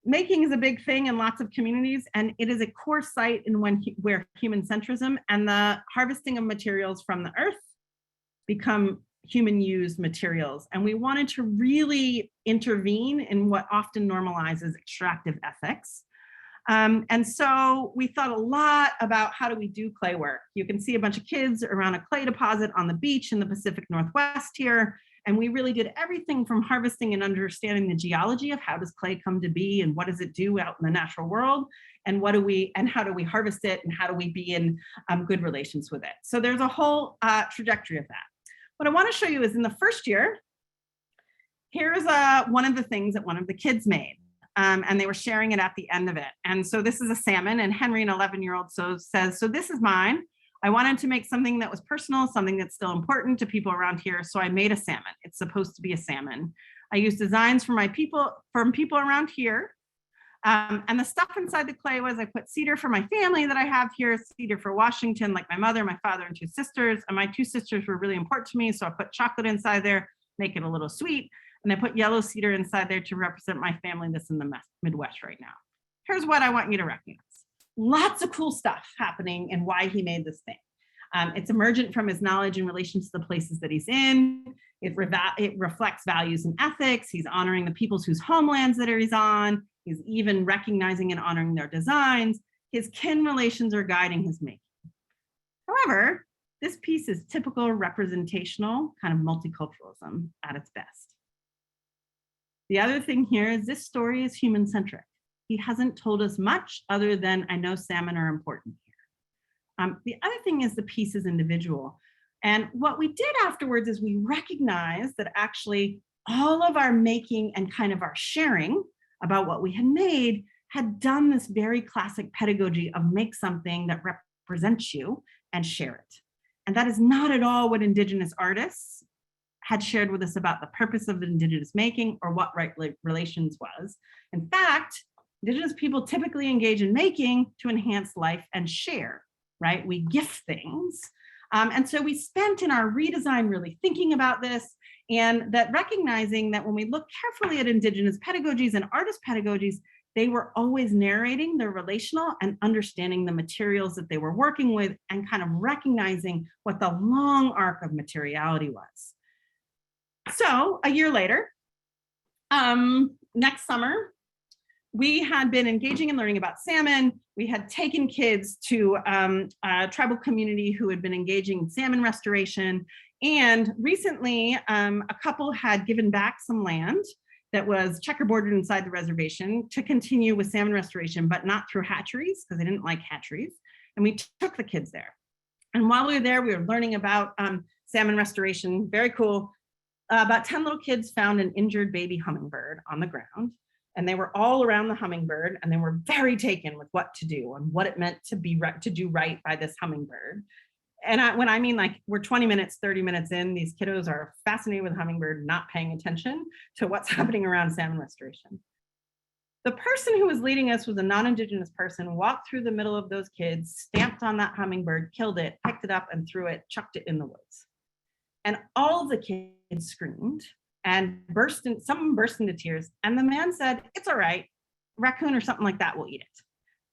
[SPEAKER 4] making is a big thing in lots of communities, and it is a core site in where human centrism and the harvesting of materials from the earth become human used materials. And we wanted to really intervene in what often normalizes extractive ethics. And so we thought a lot about how do we do clay work. You can see a bunch of kids around a clay deposit on the beach in the Pacific Northwest here. And we really did everything from harvesting and understanding the geology of how does clay come to be and what does it do out in the natural world, and how do we harvest it, and how do we be in good relations with it. So there's a whole trajectory of that. What I want to show you is in the first year, here's one of the things that one of the kids made. And they were sharing it at the end of it. And so this is a salmon, and Henry, an 11-year-old, says, so this is mine. I wanted to make something that was personal, something that's still important to people around here. So I made a salmon. It's supposed to be a salmon. I used designs from people around here. And the stuff inside the clay was I put cedar for my family that I have here, cedar for Washington, like my mother, my father, and 2 sisters. And my 2 sisters were really important to me. So I put chocolate inside there, make it a little sweet. And I put yellow cedar inside there to represent my family that's in the Midwest right now. Here's what I want you to recognize. Lots of cool stuff happening and why he made this thing. It's emergent from his knowledge in relation to the places that he's in. It reflects values and ethics. He's honoring the peoples whose homelands that he's on. He's even recognizing and honoring their designs. His kin relations are guiding his making. However, this piece is typical representational kind of multiculturalism at its best. The other thing here is this story is human-centric. He hasn't told us much other than I know salmon are important here. The other thing is the piece is individual. And what we did afterwards is we recognized that actually all of our making and kind of our sharing about what we had made had done this very classic pedagogy of make something that represents you and share it. And that is not at all what Indigenous artists had shared with us about the purpose of the Indigenous making or what right relations was. In fact, Indigenous people typically engage in making to enhance life and share, right? We gift things. And so we spent in our redesign really thinking about this, and that recognizing that when we look carefully at Indigenous pedagogies and artist pedagogies, they were always narrating their relational and understanding the materials that they were working with and kind of recognizing what the long arc of materiality was. So a year later, next summer, we had been engaging and learning about salmon. We had taken kids to a tribal community who had been engaging in salmon restoration. And recently, a couple had given back some land that was checkerboarded inside the reservation to continue with salmon restoration, but not through hatcheries, because they didn't like hatcheries. And we took the kids there. And while we were there, we were learning about salmon restoration. Very cool. About 10 little kids found an injured baby hummingbird on the ground. And they were all around the hummingbird, and they were very taken with what to do and what it meant to do right by this hummingbird. And when I mean like we're 20 minutes, 30 minutes in, these kiddos are fascinated with hummingbird, not paying attention to what's happening around salmon restoration. The person who was leading us was a non-Indigenous person, walked through the middle of those kids, stamped on that hummingbird, killed it, picked it up and threw it, chucked it in the woods. And all of the kids screamed and some burst into tears. And the man said, it's all right, raccoon or something like that will eat it,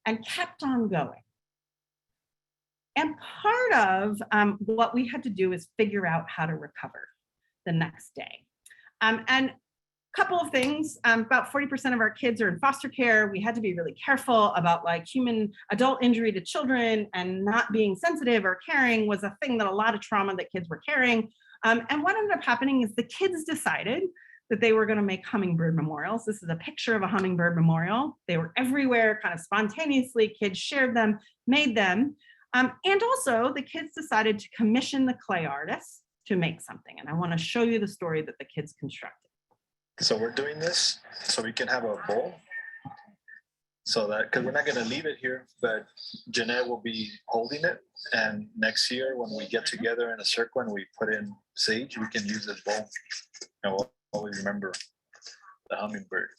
[SPEAKER 4] and kept on going. And part of what we had to do is figure out how to recover the next day. And a couple of things, about 40% of our kids are in foster care. We had to be really careful about like adult injury to children, and not being sensitive or caring was a thing that a lot of trauma that kids were carrying. And what ended up happening is the kids decided that they were going to make hummingbird memorials. This is a picture of a hummingbird memorial. They were everywhere, kind of spontaneously. Kids shared them, made them. And also the kids decided to commission the clay artists to make something. And I want to show you the story that the kids constructed.
[SPEAKER 8] So we're doing this so we can have a bowl. So that, because we're not going to leave it here, but Jeanette will be holding it. And next year, when we get together in a circle and we put in sage, we can use this bowl. And we'll always remember the hummingbird.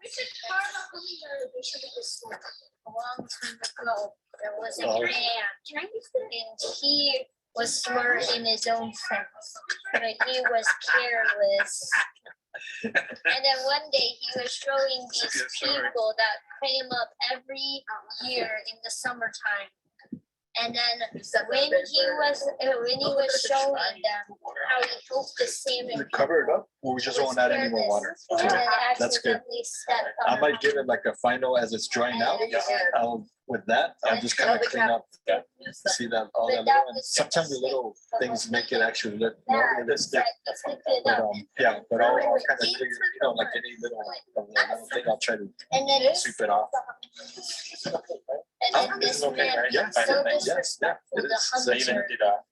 [SPEAKER 5] We should carve a hummingbird. We should make this a long time ago. There was a man, and he was smart in his own sense, but he was careless. And then one day he was showing these people that came up every year in the summertime. And then when he was showing them how he hoped the salmon
[SPEAKER 8] Cover it up, or we just won't add any more water.
[SPEAKER 5] and then
[SPEAKER 8] That's good.
[SPEAKER 5] accidentally stepped on
[SPEAKER 8] I might give it like a final as it's drying out. I'll with that, I'll just kind of clean up. See that all that little, and sometimes the little things make it actually look more realistic. But yeah, but I'll kind of clear, you know, like any little thing, I'll try to
[SPEAKER 5] And then
[SPEAKER 8] sweep it off.
[SPEAKER 5] and then this man
[SPEAKER 8] Yeah,
[SPEAKER 5] is so
[SPEAKER 8] yes, yeah,
[SPEAKER 5] disrespectful.
[SPEAKER 8] it
[SPEAKER 5] The
[SPEAKER 8] is.
[SPEAKER 7] So even
[SPEAKER 5] hummingbird.
[SPEAKER 7] did a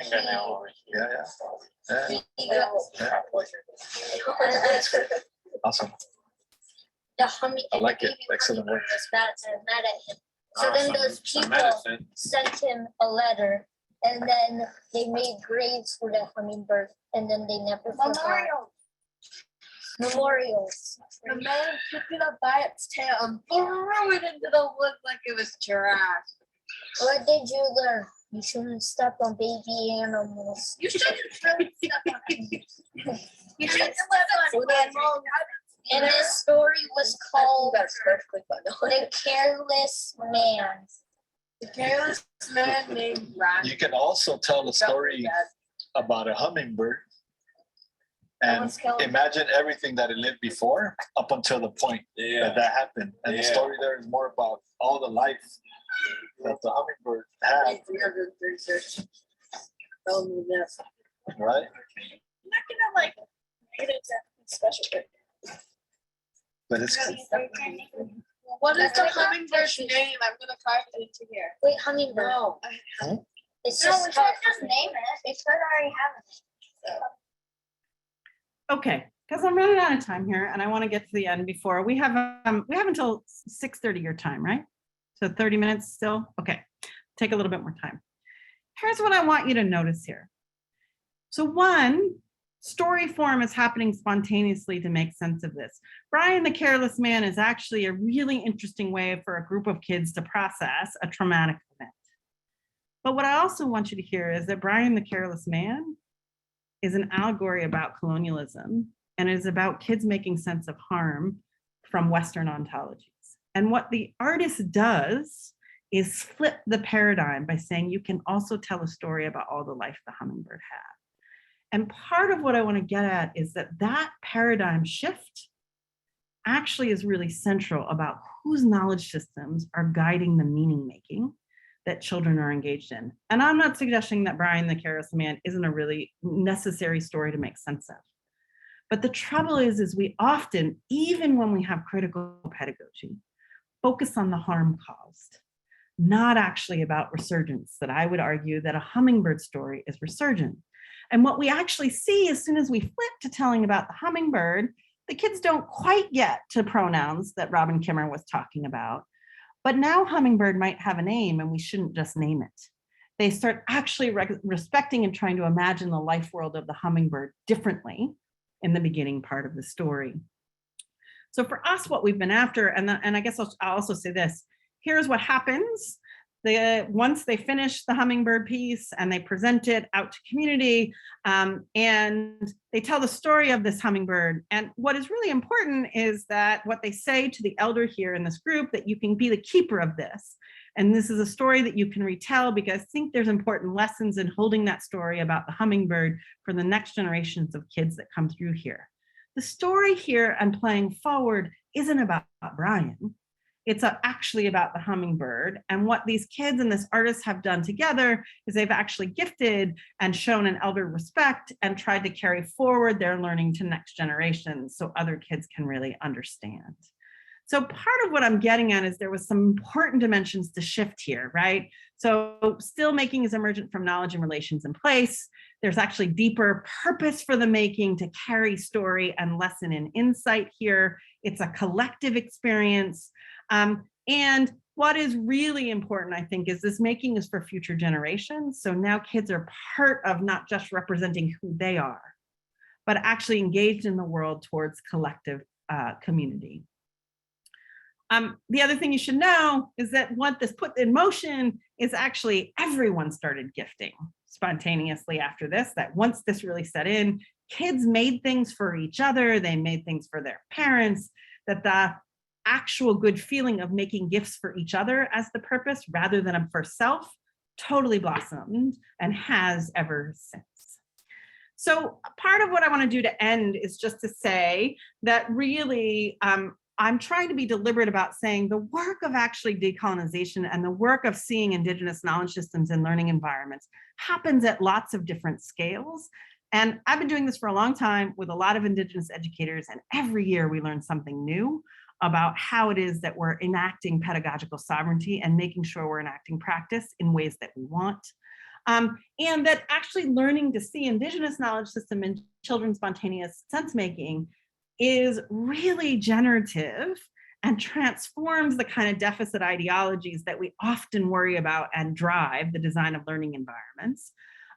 [SPEAKER 7] fingernail over here.
[SPEAKER 8] Yeah, awesome.
[SPEAKER 5] The humming.
[SPEAKER 8] I like it. Excellent work.
[SPEAKER 5] Was mad at him. So then those people sent him a letter, and then they made graves for the hummingbird, and then they never forgot. Memorials.
[SPEAKER 9] The man took it up by its tail and threw it into the woods like it was trash.
[SPEAKER 5] What did you learn? You shouldn't step on baby animals.
[SPEAKER 9] You shouldn't really step on it. You shouldn't step on animals.
[SPEAKER 5] And this story was called
[SPEAKER 9] That's perfectly fine.
[SPEAKER 5] The Careless Man.
[SPEAKER 9] The careless man named Ryan.
[SPEAKER 8] You can also tell a story about a hummingbird and
[SPEAKER 5] Almost killed him.
[SPEAKER 8] imagine everything that it lived before up until the point that happened. And the story there is more about all the life that the hummingbird had,
[SPEAKER 9] 336. Only this.
[SPEAKER 8] right?
[SPEAKER 9] I'm not gonna like make it special.
[SPEAKER 8] But it's
[SPEAKER 9] What is
[SPEAKER 5] That's
[SPEAKER 9] the
[SPEAKER 5] like
[SPEAKER 9] hummingbird's
[SPEAKER 5] fishes.
[SPEAKER 9] name? I'm gonna type it into here.
[SPEAKER 5] Wait, hummingbird.
[SPEAKER 9] No.
[SPEAKER 5] It's
[SPEAKER 9] No,
[SPEAKER 5] just
[SPEAKER 9] we should
[SPEAKER 5] called
[SPEAKER 9] just
[SPEAKER 5] name it. It should already have it.
[SPEAKER 2] Okay, because I'm running out of time here and I want to get to the end before we have until 6:30 your time, right? So 30 minutes still? Okay, take a little bit more time. Here's what I want you to notice here. So one, story form is happening spontaneously to make sense of this. Brian the Careless Man is actually a really interesting way for a group of kids to process a traumatic event. But what I also want you to hear is that Brian the Careless Man is an allegory about colonialism, and it is about kids making sense of harm from Western ontologies. And what the artist does is flip the paradigm by saying you can also tell a story about all the life the hummingbird had. And part of what I want to get at is that that paradigm shift actually is really central about whose knowledge systems are guiding the meaning making that children are engaged in. And I'm not suggesting that Brian the Careless Man isn't a really necessary story to make sense of. But the trouble is we often, even when we have critical pedagogy, focus on the harm caused, not actually about resurgence, that I would argue that a hummingbird story is resurgent. And what we actually see as soon as we flip to telling about the hummingbird, the kids don't quite get to pronouns that Robin Kimmer was talking about. But now hummingbird might have a name and we shouldn't just name it. They start actually respecting and trying to imagine the life world of the hummingbird differently in the beginning part of the story. So for us, what we've been after, and I guess I'll also say this, here's what happens. Once they finish the hummingbird piece and they present it out to community, and they tell the story of this hummingbird. And what is really important is that what they say to the elder here in this group, that you can be the keeper of this. And this is a story that you can retell, because I think there's important lessons in holding that story about the hummingbird for the next generations of kids that come through here. The story here and playing forward isn't about Brian. It's actually about the hummingbird. And what these kids and this artist have done together is they've actually gifted and shown an elder respect and tried to carry forward their learning to next generations so other kids can really understand. So part of what I'm getting at is there was some important dimensions to shift here, right? So still making is emergent from knowledge and relations in place. There's actually deeper purpose for the making to carry story and lesson and insight here. It's a collective experience. And what is really important, I think, is this making is for future generations. So now kids are part of not just representing who they are, but actually engaged in the world towards collective community. The other thing you should know is that what this put in motion is actually everyone started gifting spontaneously after this, that once this really set in, kids made things for each other, they made things for their parents, that the actual good feeling of making gifts for each other as the purpose rather than for self totally blossomed and has ever since. So part of what I want to do to end is just to say that really
[SPEAKER 4] I'm trying to be deliberate about saying the work of actually decolonization and the work of seeing Indigenous knowledge systems in learning environments happens at lots of different scales. And I've been doing this for a long time with a lot of Indigenous educators, and every year we learn something new about how it is that we're enacting pedagogical sovereignty and making sure we're enacting practice in ways that we want. And that actually learning to see Indigenous knowledge system in children's spontaneous sense making is really generative and transforms the kind of deficit ideologies that we often worry about and drive the design of learning environments.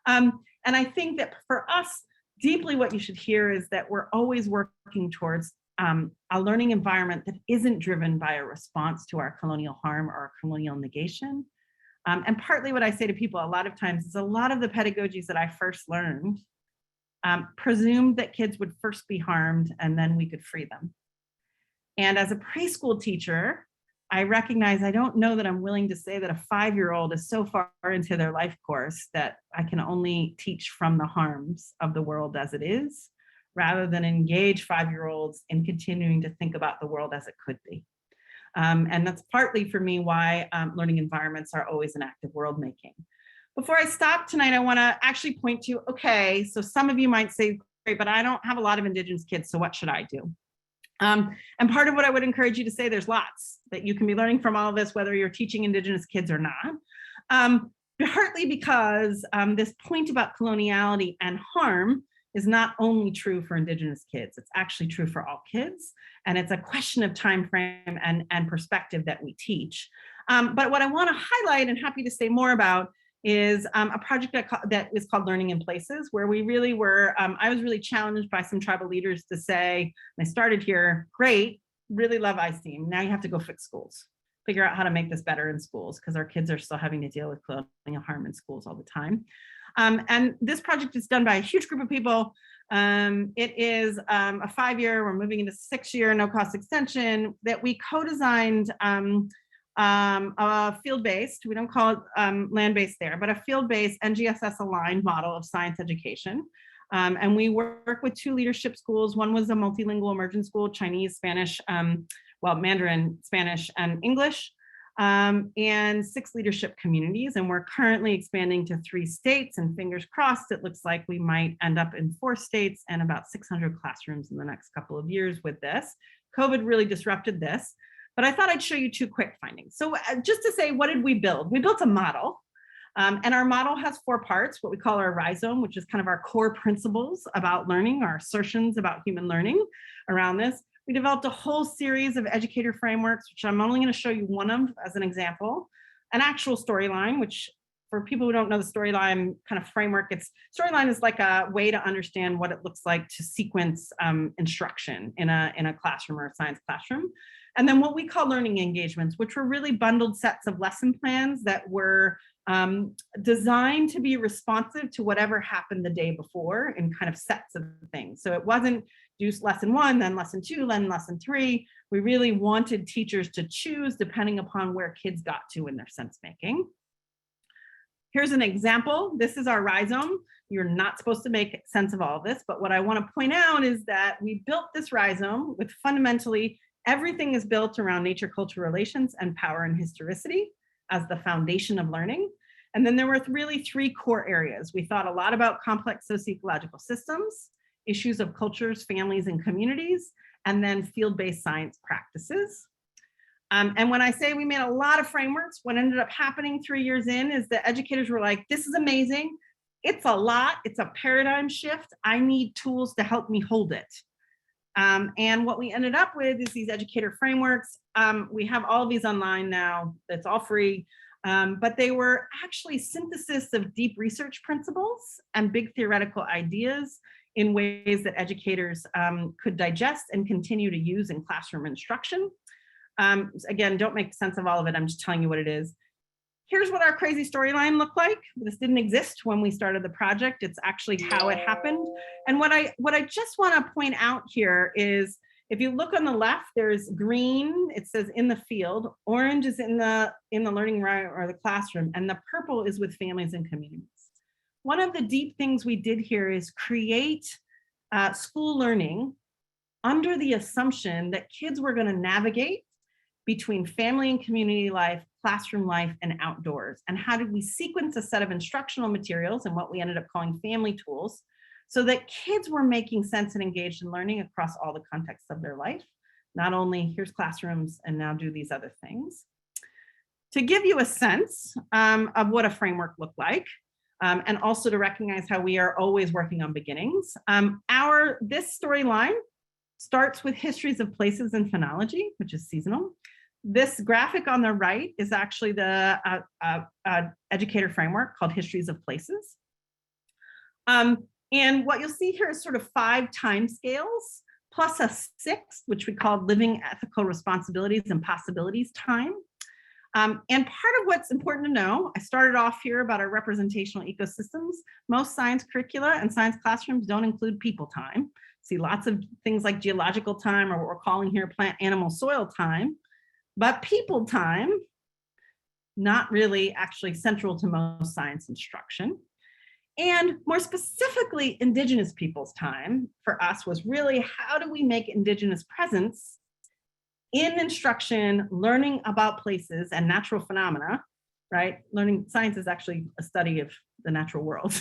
[SPEAKER 4] And I think that for us, deeply what you should hear is that we're always working towards a learning environment that isn't driven by a response to our colonial harm or our colonial negation. And partly what I say to people a lot of times is a lot of the pedagogies that I first learned presumed that kids would first be harmed and then we could free them. And as a preschool teacher, I recognize I don't know that I'm willing to say that a 5-year-old is so far into their life course that I can only teach from the harms of the world as it is, rather than engage 5-year-olds in continuing to think about the world as it could be. And that's partly for me why learning environments are always an act of world making. Before I stop tonight, I want to actually point to, okay, so some of you might say, great, but I don't have a lot of Indigenous kids, so what should I do? And part of what I would encourage you to say, there's lots that you can be learning from all of this, whether you're teaching Indigenous kids or not. Partly because this point about coloniality and harm is not only true for Indigenous kids, it's actually true for all kids. And it's a question of time frame and perspective that we teach. But what I want to highlight and happy to say more about is a project that is called Learning in Places, where we really were, I was really challenged by some tribal leaders to say, and I started here, great, really love ISTEAM. Now you have to go fix schools, figure out how to make this better in schools, because our kids are still having to deal with colonial harm in schools all the time. And this project is done by a huge group of people. It is a 5-year, we're moving into 6-year no cost extension that we co-designed field-based, we don't call it land-based there, but a field-based NGSS aligned model of science education. And we work with 2 leadership schools. One was a multilingual immersion school, Chinese, Spanish, Mandarin, Spanish, and English, and 6 leadership communities. And we're currently expanding to 3 states, and fingers crossed, it looks like we might end up in 4 states and about 600 classrooms in the next couple of years with this. COVID really disrupted this. But I thought I'd show you 2 quick findings. So just to say, what did we build? We built a model, and our model has 4 parts, what we call our rhizome, which is kind of our core principles about learning, our assertions about human learning around this. We developed a whole series of educator frameworks, which I'm only going to show you one of as an example, an actual storyline, which for people who don't know the storyline kind of framework, storyline is like a way to understand what it looks like to sequence instruction in a classroom or a science classroom. And then what we call learning engagements, which were really bundled sets of lesson plans that were designed to be responsive to whatever happened the day before in kind of sets of things. So it wasn't do lesson 1, then lesson 2, then lesson 3. We really wanted teachers to choose depending upon where kids got to in their sense making. Here's an example. This is our rhizome. You're not supposed to make sense of all of this, but what I want to point out is that we built this rhizome with fundamentally everything is built around nature-culture relations and power and historicity as the foundation of learning. And then there were really 3 core areas. We thought a lot about complex socio-ecological systems, issues of cultures, families, and communities, and then field-based science practices. And when I say we made a lot of frameworks, what ended up happening 3 years in is that educators were like, this is amazing. It's a lot. It's a paradigm shift. I need tools to help me hold it. And what we ended up with is these educator frameworks. We have all of these online now. It's all free. But they were actually synthesis of deep research principles and big theoretical ideas in ways that educators could digest and continue to use in classroom instruction. Again, don't make sense of all of it. I'm just telling you what it is. Here's what our crazy storyline looked like. This didn't exist when we started the project. It's actually how it happened. And what I just want to point out here is, if you look on the left, there's green, it says in the field, orange is in the learning environment or the classroom, and the purple is with families and communities. One of the deep things we did here is create school learning under the assumption that kids were going to navigate between family and community life, classroom life, and outdoors. And how did we sequence a set of instructional materials and what we ended up calling family tools so that kids were making sense and engaged in learning across all the contexts of their life? Not only here's classrooms and now do these other things. To give you a sense of what a framework looked like, and also to recognize how we are always working on beginnings. This storyline starts with histories of places and phonology, which is seasonal. This graphic on the right is actually the educator framework called Histories of Places. And what you'll see here is sort of 5 time scales plus a 6th, which we call living ethical responsibilities and possibilities time. And part of what's important to know, I started off here about our representational ecosystems. Most science curricula and science classrooms don't include people time. See lots of things like geological time, or what we're calling here plant, animal, soil time. But people time, not really actually central to most science instruction. And more specifically, Indigenous peoples' time for us was really, how do we make Indigenous presence in instruction, learning about places and natural phenomena, right? Learning science is actually a study of the natural world,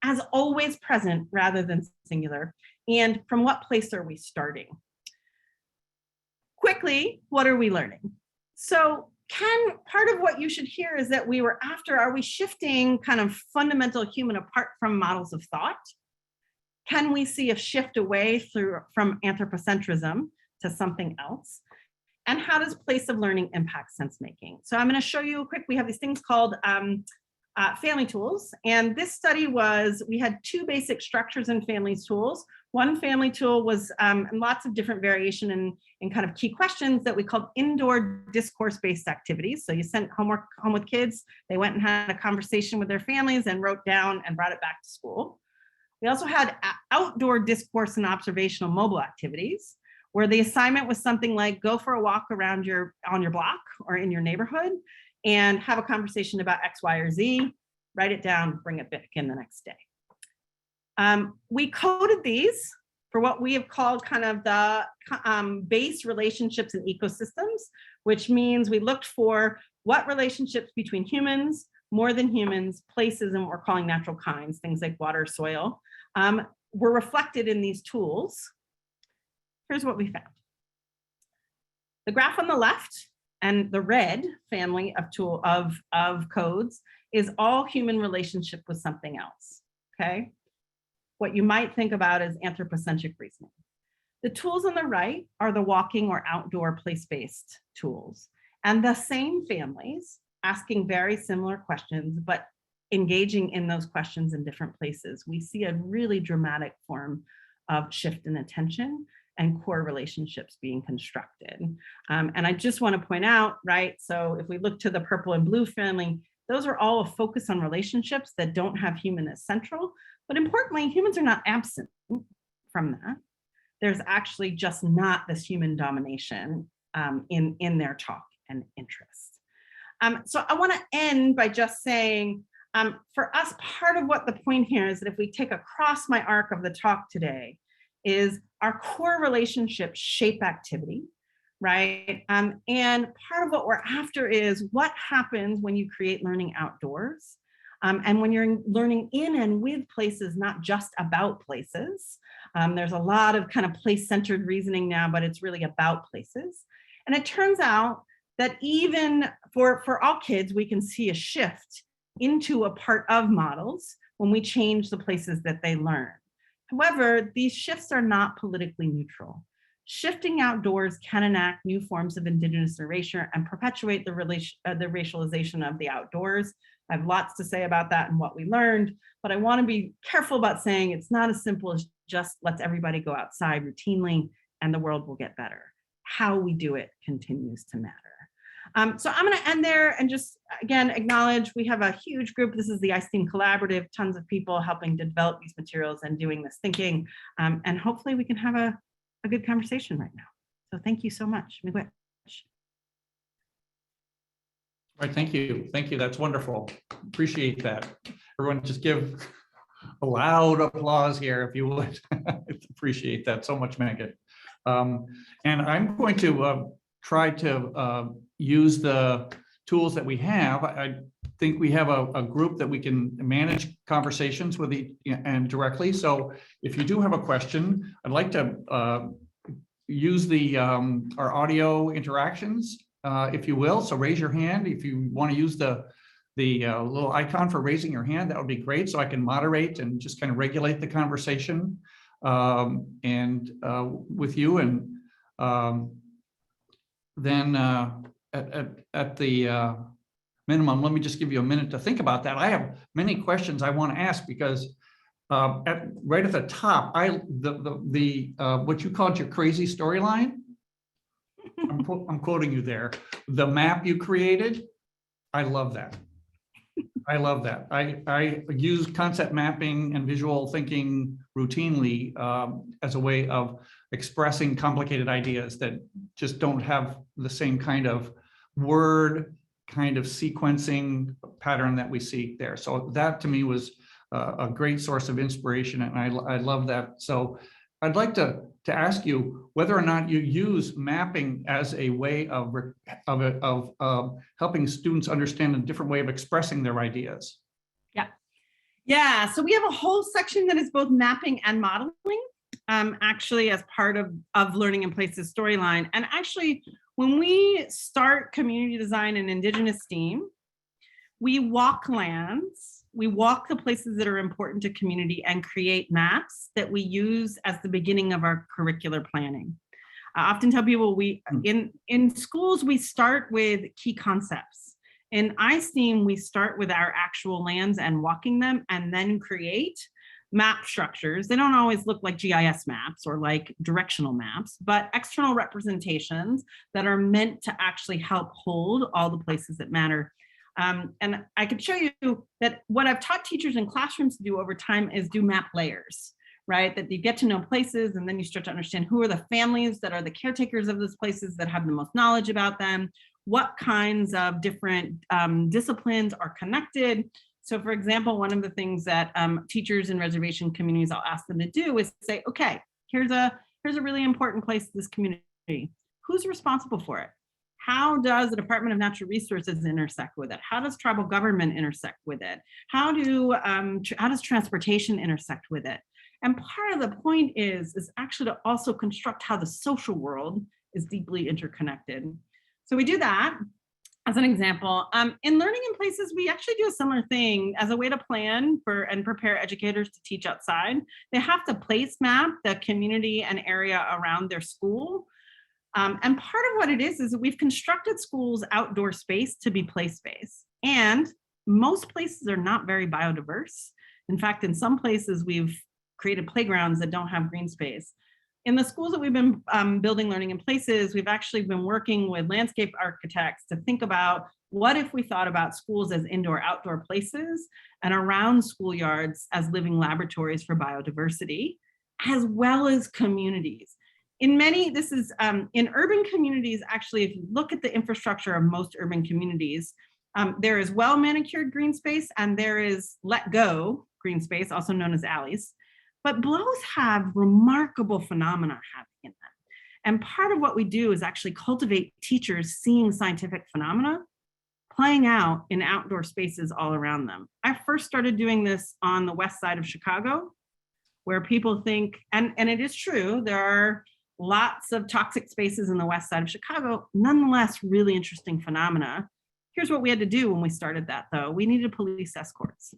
[SPEAKER 4] as always present rather than singular. And from what place are we starting? Quickly, what are we learning? So part of what you should hear is that we were after, are we shifting kind of fundamental human apart from models of thought? Can we see a shift away from anthropocentrism to something else? And how does place of learning impact sense making? So I'm going to show you quick, we have these things called family tools. And this study we had 2 basic structures in family tools. One family tool was lots of different variation in kind of key questions that we called indoor discourse-based activities. So you sent homework home with kids, they went and had a conversation with their families and wrote down and brought it back to school. We also had outdoor discourse and observational mobile activities, where the assignment was something like go for a walk on your block or in your neighborhood and have a conversation about X, Y, or Z, write it down, bring it back in the next day. We coded these for what we have called kind of the base relationships and ecosystems, which means we looked for what relationships between humans, more than humans, places, and what we're calling natural kinds, things like water, soil, were reflected in these tools. Here's what we found. The graph on the left and the red family of codes is all human relationship with something else, okay? What you might think about as anthropocentric reasoning. The tools on the right are the walking or outdoor place-based tools, and the same families asking very similar questions, but engaging in those questions in different places. We see a really dramatic form of shift in attention and core relationships being constructed. And I just want to point out, right, so if we look to the purple and blue family, those are all a focus on relationships that don't have human as central, but importantly, humans are not absent from that. There's actually just not this human domination in their talk and interest. So I want to end by just saying, for us, part of what the point here is that if we take across my arc of the talk today, is our core relationships shape activity, right? And part of what we're after is what happens when you create learning outdoors, and when you're learning in and with places, not just about places. There's a lot of kind of place-centered reasoning now, but it's really about places. And it turns out that even for all kids, we can see a shift into a part of models when we change the places that they learn. However, these shifts are not politically neutral. Shifting outdoors can enact new forms of Indigenous erasure and perpetuate the racialization of the outdoors. I have lots to say about that and what we learned, but I want to be careful about saying it's not as simple as just let's everybody go outside routinely and the world will get better. How we do it continues to matter. So I'm going to end there and just, again, acknowledge we have a huge group. This is the ISTEAM Collaborative, tons of people helping to develop these materials and doing this thinking. And hopefully we can have a good conversation right now. So thank you so much.
[SPEAKER 3] All right, thank you. Thank you. That's wonderful. Appreciate that. Everyone just give a loud applause here, if you would. Appreciate that so much, Megan. And I'm going to try to use the tools that we have. I think we have a group that we can manage conversations with and directly. So if you do have a question, I'd like to use the our audio interactions, if you will. So raise your hand if you want to use the little icon for raising your hand. That would be great, so I can moderate and just kind of regulate the conversation with you. And then at the minimum, let me just give you a minute to think about that. I have many questions I want to ask because right at the top, what you called your crazy storyline. I'm quoting you there. The map you created, I love that. I love that. I use concept mapping and visual thinking routinely as a way of expressing complicated ideas that just don't have the same kind of word kind of sequencing pattern that we see there. So that to me was a great source of inspiration, and I love that. So I'd like to ask you whether or not you use mapping as a way of helping students understand a different way of expressing their ideas.
[SPEAKER 4] Yeah, so we have a whole section that is both mapping and modeling, actually as part of Learning in Places storyline. And actually, when we start community design and Indigenous STEAM, we walk lands, we walk the places that are important to community and create maps that we use as the beginning of our curricular planning. I often tell people in schools, we start with key concepts. In iSTEAM, we start with our actual lands and walking them and then create map structures. They don't always look like GIS maps or like directional maps, but external representations that are meant to actually help hold all the places that matter. And I could show you that what I've taught teachers in classrooms to do over time is do map layers, right? That you get to know places and then you start to understand who are the families that are the caretakers of those places that have the most knowledge about them, what kinds of different disciplines are connected. So for example, one of the things that teachers in reservation communities, I'll ask them to do is say, okay, here's a really important place in this community. Who's responsible for it? How does the Department of Natural Resources intersect with it? How does tribal government intersect with it? How does transportation intersect with it? And part of the point is actually to also construct how the social world is deeply interconnected. So we do that as an example. In Learning in Places, we actually do a similar thing as a way to plan for and prepare educators to teach outside. They have to place map the community and area around their school. And part of what it is that we've constructed schools outdoor space to be play space. And most places are not very biodiverse. In fact, in some places, we've created playgrounds that don't have green space. In the schools that we've been building Learning in Places, we've actually been working with landscape architects to think about what if we thought about schools as indoor-outdoor places and around schoolyards as living laboratories for biodiversity, as well as communities. In urban communities, actually, if you look at the infrastructure of most urban communities, there is well-manicured green space and there is let go green space, also known as alleys. But both have remarkable phenomena happening in them. And part of what we do is actually cultivate teachers seeing scientific phenomena playing out in outdoor spaces all around them. I first started doing this on the west side of Chicago, where people think, and it is true, there are lots of toxic spaces in the west side of Chicago, nonetheless, really interesting phenomena. Here's what we had to do when we started that, though. We needed police escorts.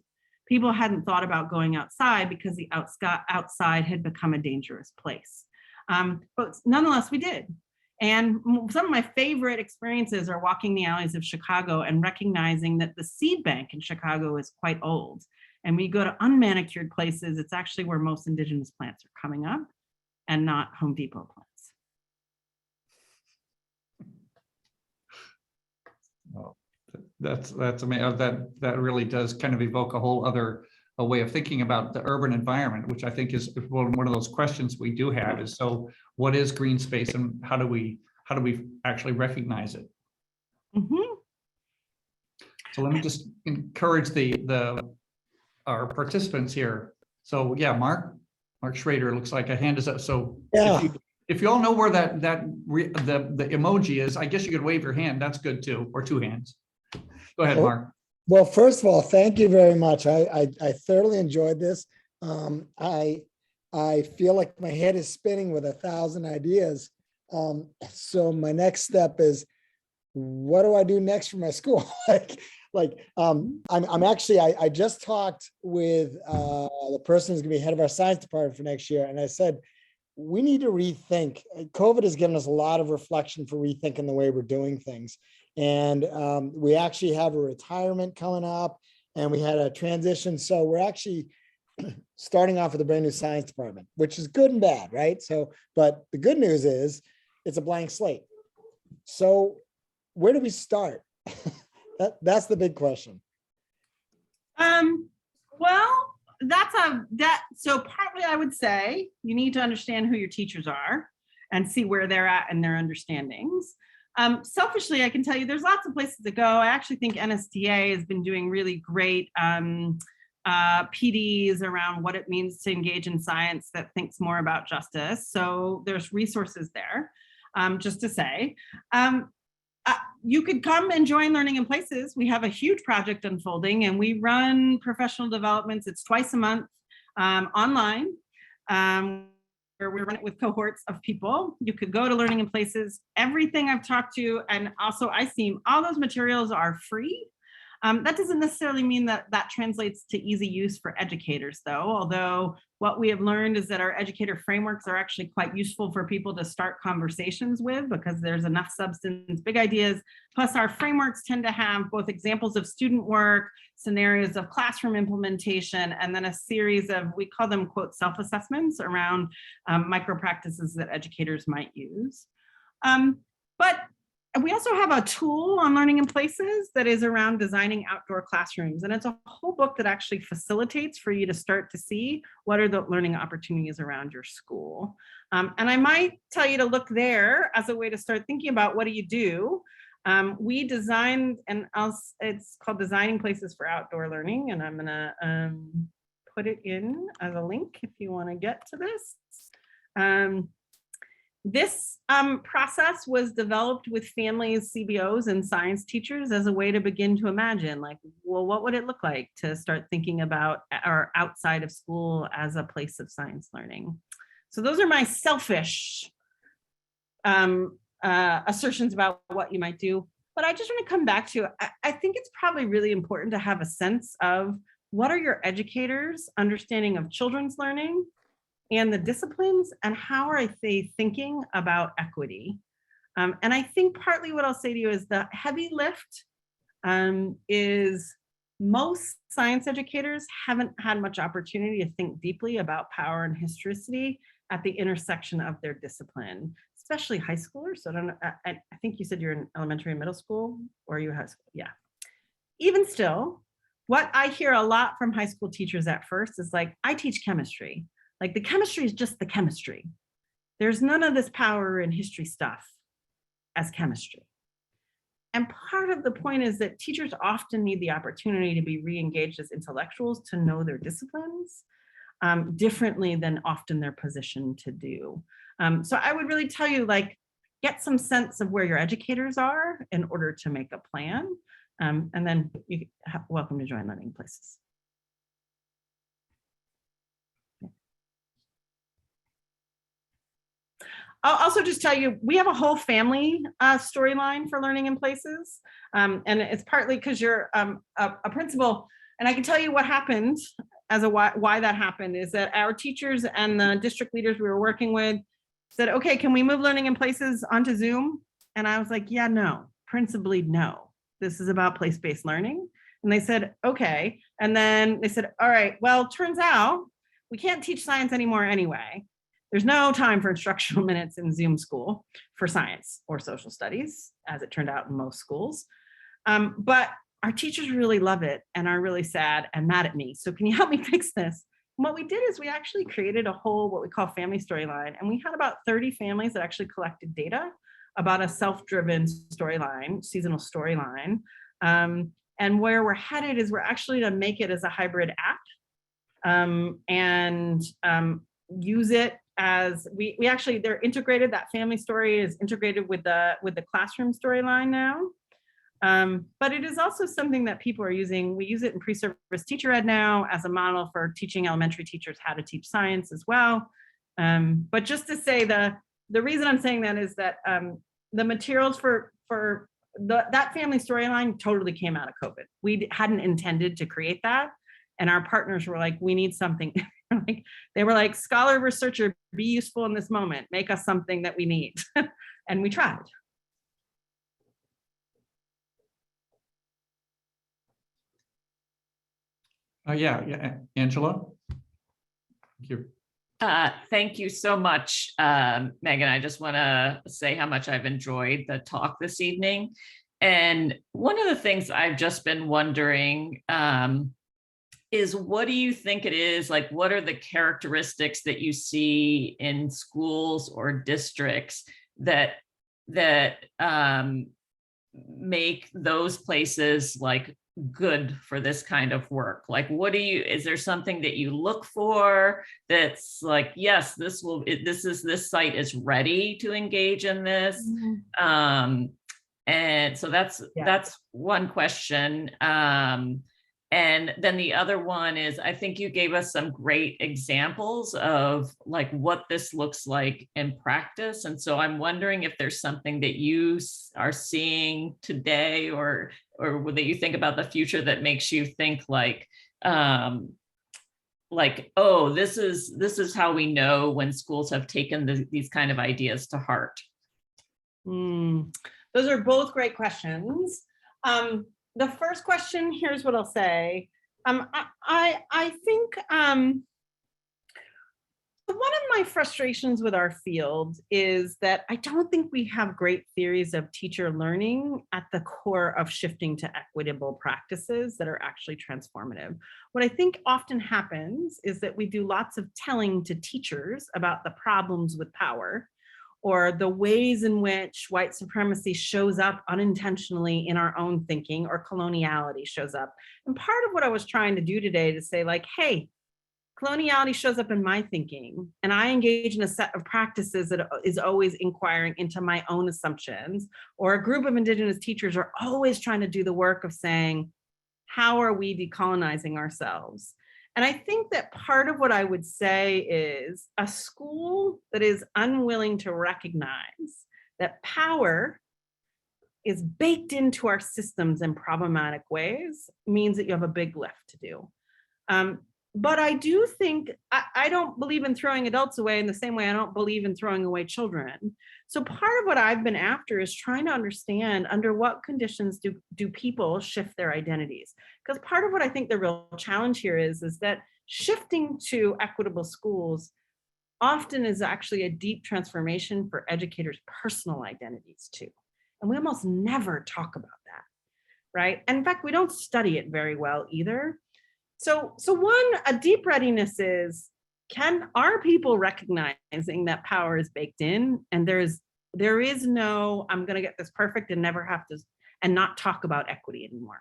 [SPEAKER 4] People hadn't thought about going outside because the outside had become a dangerous place. But nonetheless, we did. And some of my favorite experiences are walking the alleys of Chicago and recognizing that the seed bank in Chicago is quite old. And when you go to unmanicured places, it's actually where most indigenous plants are coming up and not Home Depot plants.
[SPEAKER 3] Oh, that's amazing. That really does kind of evoke a whole other way of thinking about the urban environment, which I think is one of those questions we do have is, so what is green space and how do we actually recognize it?
[SPEAKER 4] Mm-hmm.
[SPEAKER 3] So let me just encourage our participants here. So yeah, Mark Schrader, looks like a hand is up. So
[SPEAKER 10] Yeah.
[SPEAKER 3] if you all know where the emoji is, I guess you could wave your hand. That's good too, or two hands. Go ahead, Mark.
[SPEAKER 10] Well, first of all, thank you very much. I thoroughly enjoyed this. I feel like my head is spinning with 1,000 ideas. So my next step is, what do I do next for my school? I'm actually, I just talked with the person who's gonna be head of our science department for next year. And I said, we need to rethink. COVID has given us a lot of reflection for rethinking the way we're doing things. And we actually have a retirement coming up, and we had a transition. So we're actually starting off with a brand new science department, which is good and bad, right? So, but the good news is it's a blank slate. So where do we start? That's the big question.
[SPEAKER 4] Well, so partly I would say you need to understand who your teachers are and see where they're at and their understandings. Selfishly, I can tell you there's lots of places to go. I actually think NSDA has been doing really great PDs around what it means to engage in science that thinks more about justice. So there's resources there, just to say. You could come and join Learning in Places. We have a huge project unfolding, and we run professional developments. It's twice a month online, where we run it with cohorts of people. You could go to Learning in Places. Everything I've talked to, and also ISEAM, all those materials are free. That doesn't necessarily mean that that translates to easy use for educators, though, although what we have learned is that our educator frameworks are actually quite useful for people to start conversations with, because there's enough substance, big ideas. Plus, our frameworks tend to have both examples of student work, scenarios of classroom implementation, and then a series of, we call them, quote, self-assessments around micro practices that educators might use. But we also have a tool on Learning in Places that is around designing outdoor classrooms. And it's a whole book that actually facilitates for you to start to see what are the learning opportunities around your school. And I might tell you to look there as a way to start thinking about what do you do. We designed, and it's called Designing Places for Outdoor Learning. And I'm gonna put it in as a link if you wanna get to this. This process was developed with families, CBOs, and science teachers as a way to begin to imagine, like, well, what would it look like to start thinking about our outside of school as a place of science learning? So those are my selfish assertions about what you might do. But I just want to come back to, I think it's probably really important to have a sense of what are your educators' understanding of children's learning and the disciplines, and how are they thinking about equity? And I think partly what I'll say to you is the heavy lift is most science educators haven't had much opportunity to think deeply about power and historicity at the intersection of their discipline, especially high schoolers. So I think you said you're in elementary and middle school, or you high school, yeah. Even still, what I hear a lot from high school teachers at first is like, I teach chemistry. Like, the chemistry is just the chemistry. There's none of this power and history stuff as chemistry. And part of the point is that teachers often need the opportunity to be re-engaged as intellectuals to know their disciplines differently than often they're positioned to do. So I would really tell you, like, get some sense of where your educators are in order to make a plan. And then you're welcome to join Learning Places. I'll also just tell you, we have a whole family storyline for Learning in Places. And it's partly because you're a principal. And I can tell you what happened as a why that happened is that our teachers and the district leaders we were working with said, okay, can we move Learning in Places onto Zoom? And I was like, yeah, no, principally no. This is about place-based learning. And they said, okay. And then they said, all right, well, turns out we can't teach science anymore anyway. There's no time for instructional minutes in Zoom school for science or social studies, as it turned out in most schools. But our teachers really love it and are really sad and mad at me. So can you help me fix this? And what we did is we actually created a whole, what we call family storyline. And we had about 30 families that actually collected data about a self-driven storyline, seasonal storyline. And where we're headed is we're actually to make it as a hybrid app. and use it as we actually, they're integrated. That family story is integrated with the classroom storyline now. But it is also something that people are using. We use it in pre-service teacher ed now as a model for teaching elementary teachers how to teach science as well. But just to say the reason I'm saying that is that the materials for that family storyline totally came out of COVID. We hadn't intended to create that. And our partners were like, we need something. They were like, scholar, researcher, be useful in this moment. Make us something that we need. And we tried.
[SPEAKER 3] Yeah, Angela. Thank you.
[SPEAKER 11] Thank you so much, Megan. I just want to say how much I've enjoyed the talk this evening. And one of the things I've just been wondering is, what do you think it is? Like, what are the characteristics that you see in schools or districts that make those places like good for this kind of work? Like, is there something that you look for that's like, yes, this site is ready to engage in this? Mm-hmm. And so that's one question. And then the other one is, I think you gave us some great examples of like what this looks like in practice. And so I'm wondering if there's something that you are seeing today or that you think about the future that makes you think like, oh, this is how we know when schools have taken these kind of ideas to heart.
[SPEAKER 4] Those are both great questions. The first question, here's what I'll say. I think one of my frustrations with our field is that I don't think we have great theories of teacher learning at the core of shifting to equitable practices that are actually transformative. What I think often happens is that we do lots of telling to teachers about the problems with power, or the ways in which white supremacy shows up unintentionally in our own thinking, or coloniality shows up. And part of what I was trying to do today to say like, hey, coloniality shows up in my thinking, and I engage in a set of practices that is always inquiring into my own assumptions, or a group of Indigenous teachers are always trying to do the work of saying, how are we decolonizing ourselves? And I think that part of what I would say is a school that is unwilling to recognize that power is baked into our systems in problematic ways means that you have a big lift to do. But I do think, I don't believe in throwing adults away in the same way I don't believe in throwing away children. So part of what I've been after is trying to understand under what conditions do people shift their identities? Because part of what I think the real challenge here is that shifting to equitable schools often is actually a deep transformation for educators' personal identities too. And we almost never talk about that, right? And in fact, we don't study it very well either. So one, a deep readiness is, are people recognizing that power is baked in, and there is no, I'm gonna get this perfect and never have to, and not talk about equity anymore,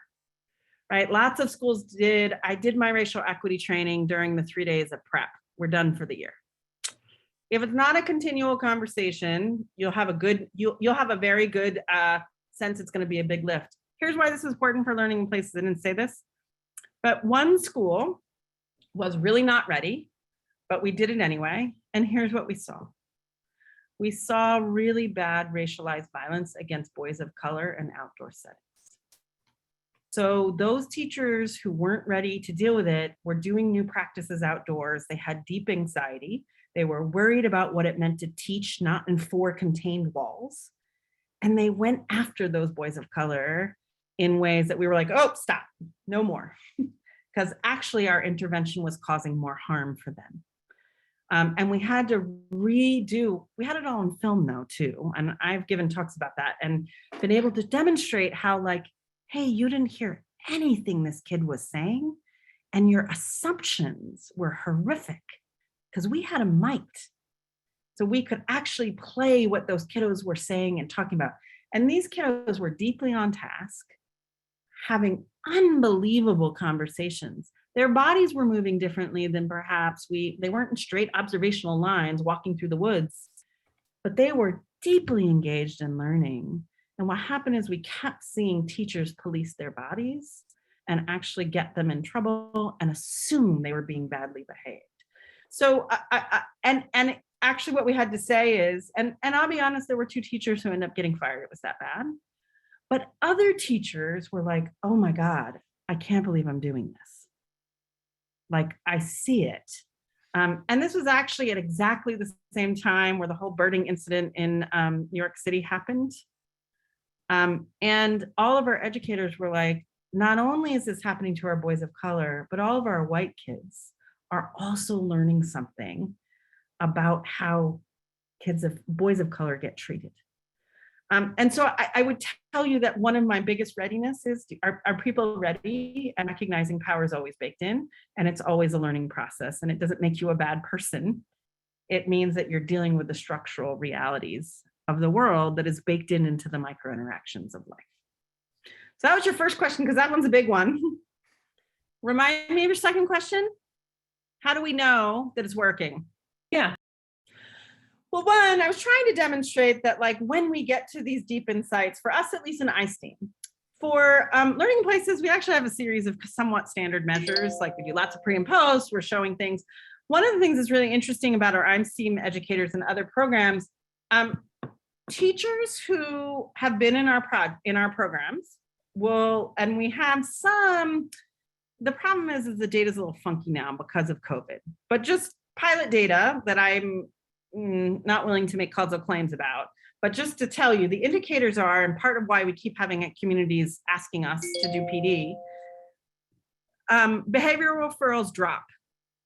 [SPEAKER 4] right? Lots of schools I did my racial equity training during the 3 days of prep. We're done for the year. If it's not a continual conversation, you'll have a very good sense it's gonna be a big lift. Here's why this is important for learning in places. I didn't say this. But one school was really not ready, but we did it anyway. And here's what we saw. We saw really bad racialized violence against boys of color in outdoor settings. So those teachers who weren't ready to deal with it were doing new practices outdoors. They had deep anxiety. They were worried about what it meant to teach not in 4 contained walls. And they went after those boys of color in ways that we were like, oh, stop, no more. Because actually our intervention was causing more harm for them. And we had to we had it all on film though too. And I've given talks about that and been able to demonstrate how like, hey, you didn't hear anything this kid was saying. And your assumptions were horrific because we had them mic'd. So we could actually play what those kiddos were saying and talking about. And these kiddos were deeply on task, having unbelievable conversations, Their bodies were moving differently than perhaps they weren't in straight observational lines walking through the woods, but they were deeply engaged in learning. And what happened is we kept seeing teachers police their bodies and actually get them in trouble and assume they were being badly behaved. So, and actually what we had to say is, and I'll be honest, there were 2 teachers who ended up getting fired. It was that bad. But other teachers were like, oh my God, I can't believe I'm doing this. Like, I see it. And this was actually at exactly the same time where the whole birding incident in New York City happened. And all of our educators were like, not only is this happening to our boys of color, but all of our white kids are also learning something about how boys of color get treated. And so I would tell you that one of my biggest readiness is, are people ready? And recognizing power is always baked in, and it's always a learning process, and it doesn't make you a bad person. It means that you're dealing with the structural realities of the world that is baked into the micro interactions of life. So that was your first question, because that one's a big one. Remind me of your second question. How do we know that it's working?
[SPEAKER 11] Yeah.
[SPEAKER 4] Well, one, I was trying to demonstrate that, like, when we get to these deep insights, for us, at least in ISTEAM, for learning places, we actually have a series of somewhat standard measures. Like, we do lots of pre and post, we're showing things. One of the things that's really interesting about our ISTEAM educators and other programs, teachers who have been in our programs will, and we have some, the problem is the data is a little funky now because of COVID, but just pilot data that I'm not willing to make causal claims about, but just to tell you, the indicators are, and part of why we keep having communities asking us to do PD, behavioral referrals drop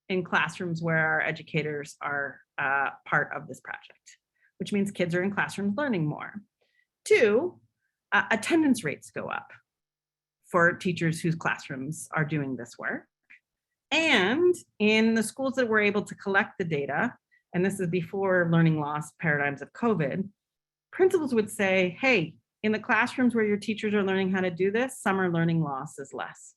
[SPEAKER 4] in classrooms where our educators are part of this project, which means kids are in classrooms learning more. 2, attendance rates go up for teachers whose classrooms are doing this work. And in the schools that were able to collect the data, and this is before learning loss paradigms of COVID, principals would say, hey, in the classrooms where your teachers are learning how to do this, summer learning loss is less.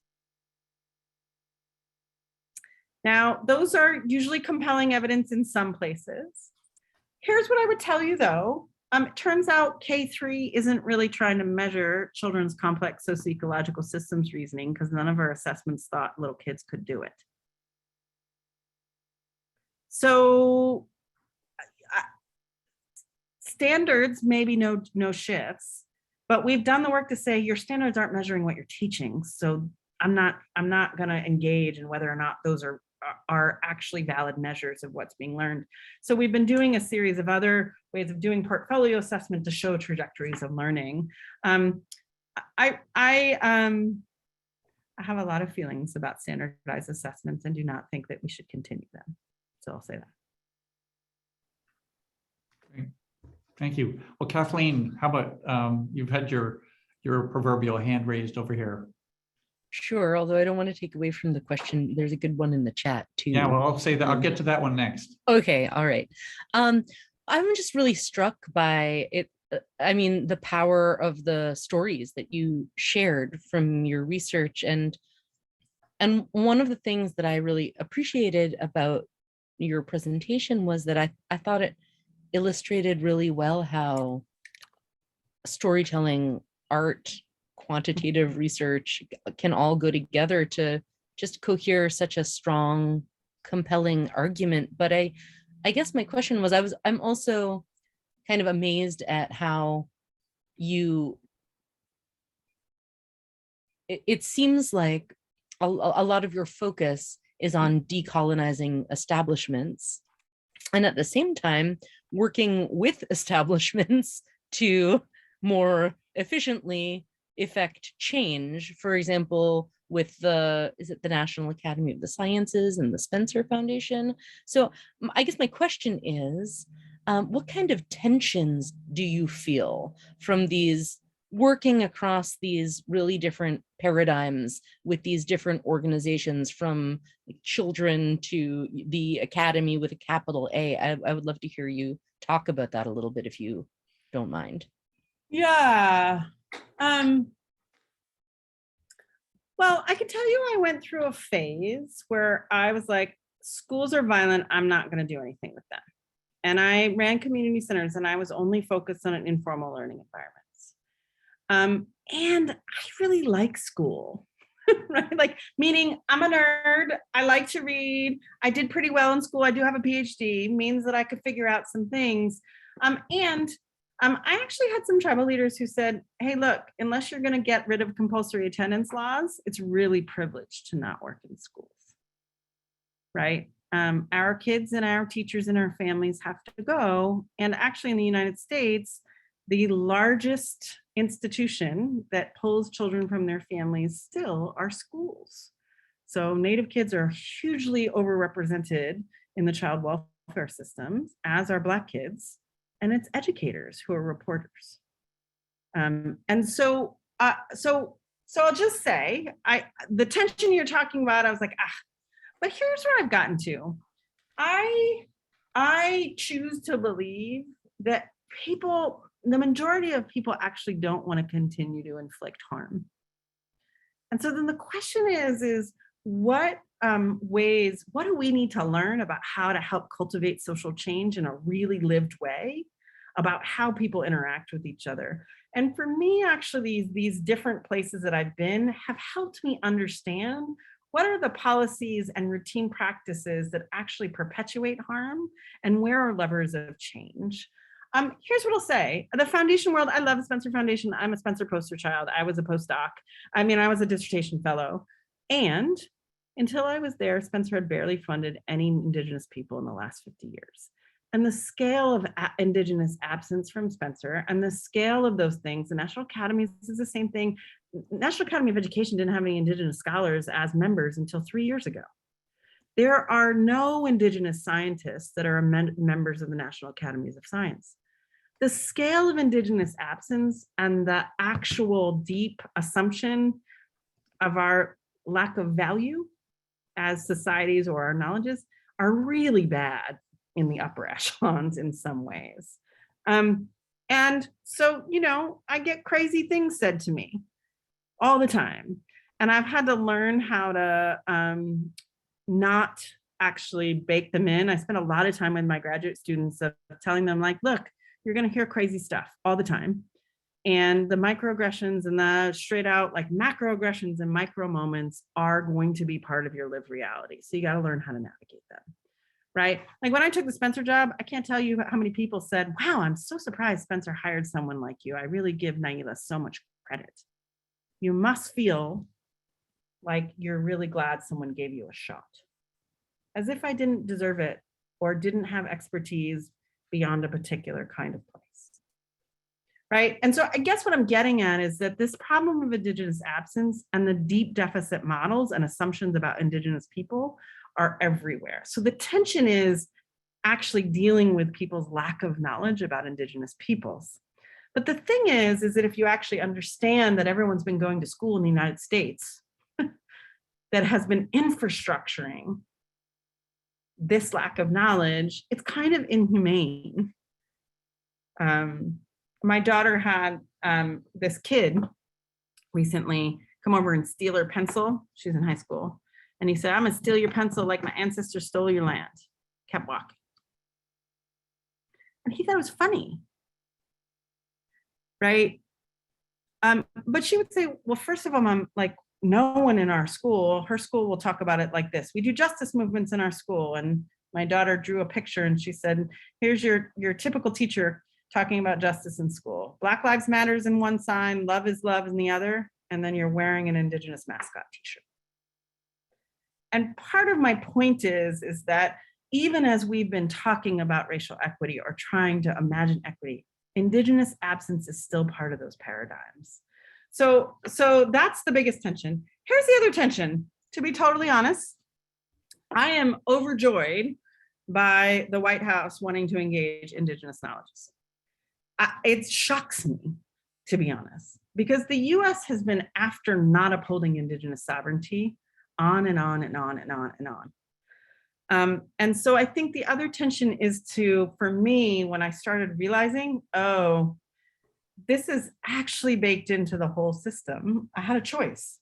[SPEAKER 4] Now, those are usually compelling evidence in some places. Here's what I would tell you though. It turns out K3 isn't really trying to measure children's complex socio-ecological systems reasoning, because none of our assessments thought little kids could do it. So standards, maybe no shifts, but we've done the work to say your standards aren't measuring what you're teaching. So I'm not going to engage in whether or not those are actually valid measures of what's being learned. So we've been doing a series of other ways of doing portfolio assessment to show trajectories of learning. I have a lot of feelings about standardized assessments and do not think that we should continue them. So I'll say that.
[SPEAKER 3] Great. Thank you. Well, Kathleen, how about you've had your proverbial hand raised over here.
[SPEAKER 12] Sure, although I don't want to take away from the question. There's a good one in the chat too.
[SPEAKER 3] Yeah, well, I'll say that. I'll get to that one next.
[SPEAKER 12] Okay, all right. I'm just really struck by it. I mean, the power of the stories that you shared from your research, and one of the things that I really appreciated about your presentation was that I thought it illustrated really well how storytelling, art, quantitative research can all go together to just cohere such a strong, compelling argument. But I guess my question was, I'm also kind of amazed at how it seems like a lot of your focus is on decolonizing establishments, and at the same time working with establishments to more efficiently effect change. For example, with the National Academy of the Sciences and the Spencer Foundation. So I guess my question is, what kind of tensions do you feel from these working across these really different paradigms with these different organizations, from children to the academy with a capital A? I would love to hear you talk about that a little bit, if you don't mind.
[SPEAKER 4] Yeah. Well, I can tell you I went through a phase where I was like, schools are violent. I'm not going to do anything with them. And I ran community centers and I was only focused on informal learning environments. And I really like school, right? Like, meaning I'm a nerd. I like to read. I did pretty well in school. I do have a PhD, means that I could figure out some things. I actually had some tribal leaders who said, hey, look, unless you're going to get rid of compulsory attendance laws, it's really privileged to not work in schools, right? Our kids and our teachers and our families have to go. And actually in the United States, the largest institution that pulls children from their families still are schools. So Native kids are hugely overrepresented in the child welfare systems, as are Black kids, and it's educators who are reporters. And so I'll just say, the tension you're talking about, I was like, but here's where I've gotten to. I choose to believe that people, the majority of people actually don't want to continue to inflict harm. And so then the question is what ways, what do we need to learn about how to help cultivate social change in a really lived way, about how people interact with each other? And for me, actually, these different places that I've been have helped me understand what are the policies and routine practices that actually perpetuate harm, and where are levers of change? Here's what I'll say. The foundation world, I love the Spencer Foundation. I'm a Spencer poster child. I was a postdoc. I mean, I was a dissertation fellow. And until I was there, Spencer had barely funded any Indigenous people in the last 50 years. And the scale of Indigenous absence from Spencer and the scale of those things, the National Academies is the same thing. National Academy of Education didn't have any Indigenous scholars as members until 3 years ago. There are no Indigenous scientists that are members of the National Academies of Science. The scale of Indigenous absence and the actual deep assumption of our lack of value as societies or our knowledges are really bad in the upper echelons in some ways. And so, you know, I get crazy things said to me all the time. And I've had to learn how to not actually bake them in. I spend a lot of time with my graduate students of telling them, like, look, you're going to hear crazy stuff all the time. And the microaggressions and the straight out like macroaggressions and micro moments are going to be part of your lived reality. So you got to learn how to navigate them, right? Like when I took the Spencer job, I can't tell you how many people said, wow, I'm so surprised Spencer hired someone like you. I really give Naila so much credit. You must feel like you're really glad someone gave you a shot. As if I didn't deserve it or didn't have expertise beyond a particular kind of place, right? And so I guess what I'm getting at is that this problem of Indigenous absence and the deep deficit models and assumptions about Indigenous people are everywhere. So the tension is actually dealing with people's lack of knowledge about Indigenous peoples. But the thing is that if you actually understand that everyone's been going to school in the United States that has been infrastructuring this lack of knowledge, it's kind of inhumane. My daughter had this kid recently come over and steal her pencil. She's in high school. And he said, I'm gonna steal your pencil like my ancestors stole your land. Kept walking. And he thought it was funny, right? But she would say, well, first of all, I'm like, no one in our school, her school will talk about it like this. We do justice movements in our school. And my daughter drew a picture and she said, here's your typical teacher talking about justice in school. Black Lives Matters in one sign, love is love in the other, and then you're wearing an Indigenous mascot t-shirt. And part of my point is that even as we've been talking about racial equity or trying to imagine equity, Indigenous absence is still part of those paradigms. So that's the biggest tension. Here's the other tension. To be totally honest, I am overjoyed by the White House wanting to engage Indigenous knowledges. It shocks me, to be honest, because the US has been after not upholding Indigenous sovereignty on and on and on and on and on. And so I think the other tension is for me, when I started realizing, oh, this is actually baked into the whole system, I had a choice.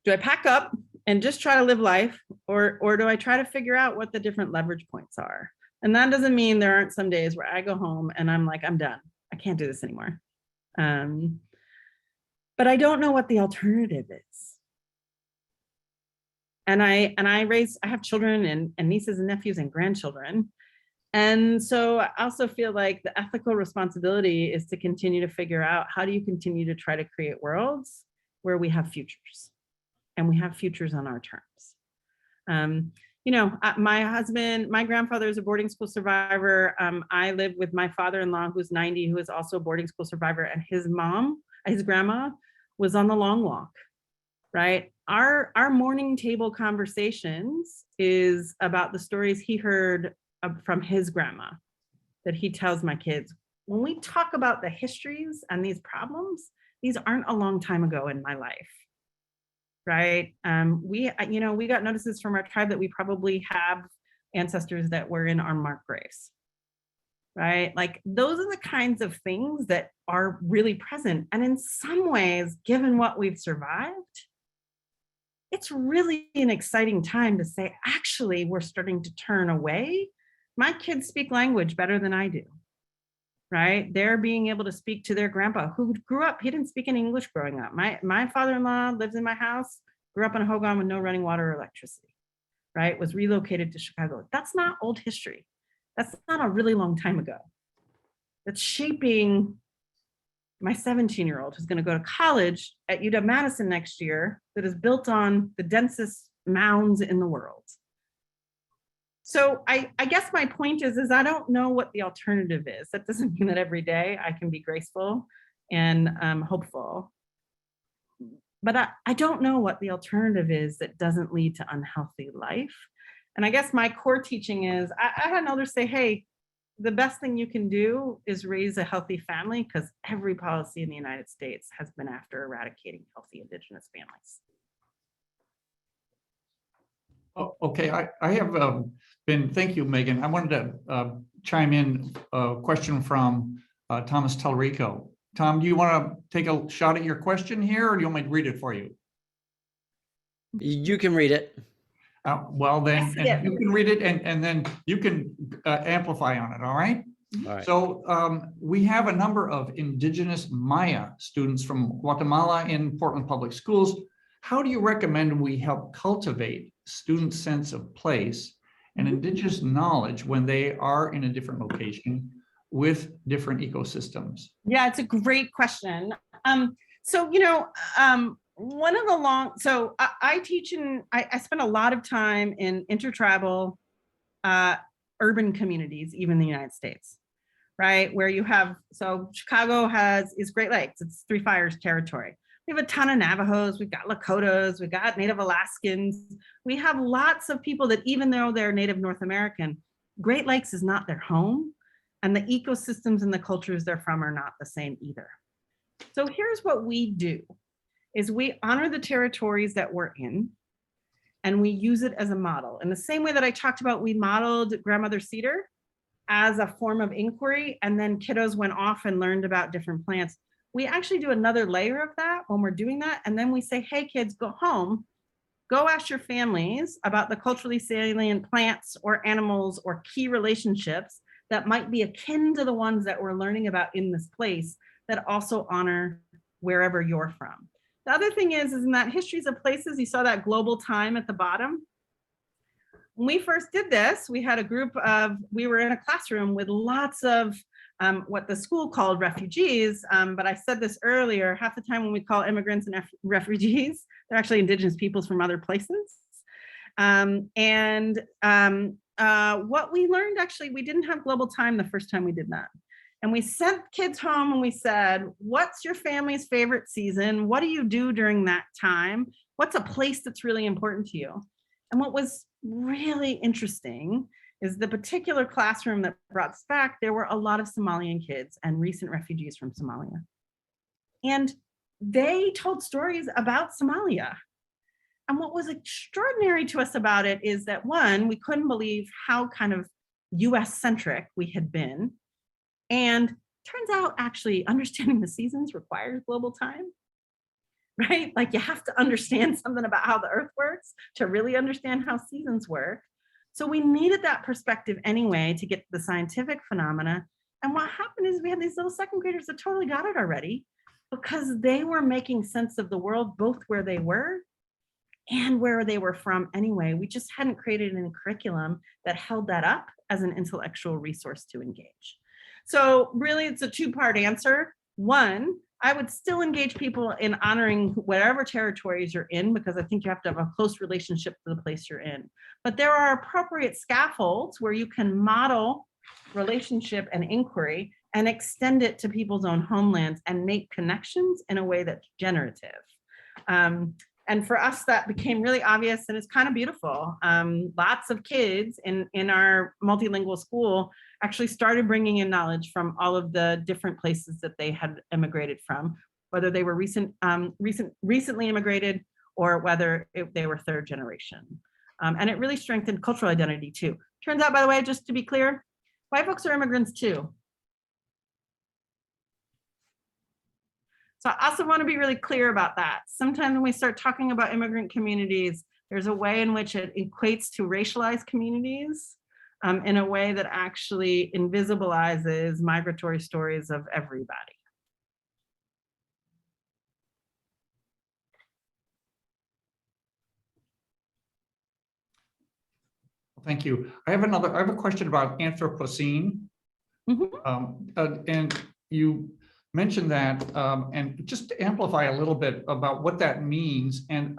[SPEAKER 4] do I pack up and just try to live life, or do I try to figure out what the different leverage points are? And that doesn't mean there aren't some days where I go home and I'm like, I'm done. I can't do this anymore. But I don't know what the alternative is. And I have children and nieces and nephews and grandchildren. And so I also feel like the ethical responsibility is to continue to figure out, how do you continue to try to create worlds where we have futures, and we have futures on our terms. You know, my grandfather is a boarding school survivor. I live with my father-in-law, who's 90, who is also a boarding school survivor, and his grandma was on the long walk, right? Our morning table conversations is about the stories he heard from his grandma that he tells my kids. When we talk about the histories and these problems, these aren't a long time ago in my life, right? We got notices from our tribe that we probably have ancestors that were in unmarked graves, right? Like, those are the kinds of things that are really present. And in some ways, given what we've survived, it's really an exciting time to say, actually, we're starting to turn away. My kids speak language better than I do, right? They're being able to speak to their grandpa, who grew up, he didn't speak any English growing up. My father-in-law lives in my house, grew up in a hogan with no running water or electricity, right? Was relocated to Chicago. That's not old history. That's not a really long time ago. That's shaping my 17-year-old who's going to go to college at UW-Madison next year, that is built on the densest mounds in the world. So I guess my point is I don't know what the alternative is. That doesn't mean that every day I can be graceful and hopeful. But I don't know what the alternative is that doesn't lead to unhealthy life. And I guess my core teaching is, I had an elder say, hey, the best thing you can do is raise a healthy family, because every policy in the United States has been after eradicating healthy Indigenous families.
[SPEAKER 3] Oh, okay, I have thank you, Megan. I wanted to chime in a question from Thomas Tellerico. Tom, do you want to take a shot at your question here, or do you want me to read it for you?
[SPEAKER 13] You can read it.
[SPEAKER 3] Well, then you can read it, and then you can amplify on it, all right?
[SPEAKER 13] All right.
[SPEAKER 3] So we have a number of Indigenous Maya students from Guatemala in Portland Public Schools. How do you recommend we help cultivate students' sense of place and Indigenous knowledge when they are in a different location with different ecosystems?
[SPEAKER 4] Yeah, it's a great question. So, one of the I teach I spend a lot of time in intertribal urban communities, even in the United States, right? Where you have, so Chicago is Great Lakes, it's Three Fires territory. We have a ton of Navajos, we've got Lakotas, we've got Native Alaskans. We have lots of people that, even though they're Native North American, Great Lakes is not their home, and the ecosystems and the cultures they're from are not the same either. So here's what we do, is we honor the territories that we're in, and we use it as a model. In the same way that I talked about, we modeled Grandmother Cedar as a form of inquiry, and then kiddos went off and learned about different plants. We actually do another layer of that when we're doing that. And then we say, hey, kids, go home, go ask your families about the culturally salient plants or animals or key relationships that might be akin to the ones that we're learning about in this place, that also honor wherever you're from. The other thing is in that histories of places, you saw that global time at the bottom. When we first did this, we had we were in a classroom with lots of what the school called refugees, but I said this earlier, half the time when we call immigrants and refugees, they're actually Indigenous peoples from other places. What we learned, actually, we didn't have global time the first time we did that. And we sent kids home and we said, what's your family's favorite season? What do you do during that time? What's a place that's really important to you? And what was really interesting is the particular classroom that brought us back, there were a lot of Somalian kids and recent refugees from Somalia. And they told stories about Somalia. And what was extraordinary to us about it is that, one, we couldn't believe how kind of US-centric we had been. And turns out, actually, understanding the seasons requires global time. right? Like you have to understand something about how the earth works to really understand how seasons work. So we needed that perspective anyway to get to the scientific phenomena. And what happened is we had these little second graders that totally got it already because they were making sense of the world, both where they were and where they were from anyway. We just hadn't created a curriculum that held that up as an intellectual resource to engage. So really it's a two-part answer. One, I would still engage people in honoring whatever territories you're in, because I think you have to have a close relationship to the place you're in. But there are appropriate scaffolds where you can model relationship and inquiry and extend it to people's own homelands and make connections in a way that's generative. And for us, that became really obvious, and it's kind of beautiful. Lots of kids in our multilingual school actually started bringing in knowledge from all of the different places that they had immigrated from, whether they were recently immigrated or whether they were third generation. And it really strengthened cultural identity too. Turns out, by the way, just to be clear, white folks are immigrants too. So I also want to be really clear about that. Sometimes when we start talking about immigrant communities, there's a way in which it equates to racialized communities in a way that actually invisibilizes migratory stories of everybody.
[SPEAKER 3] Thank you. I have a question about Anthropocene. And you mentioned that, and just to amplify a little bit about what that means. And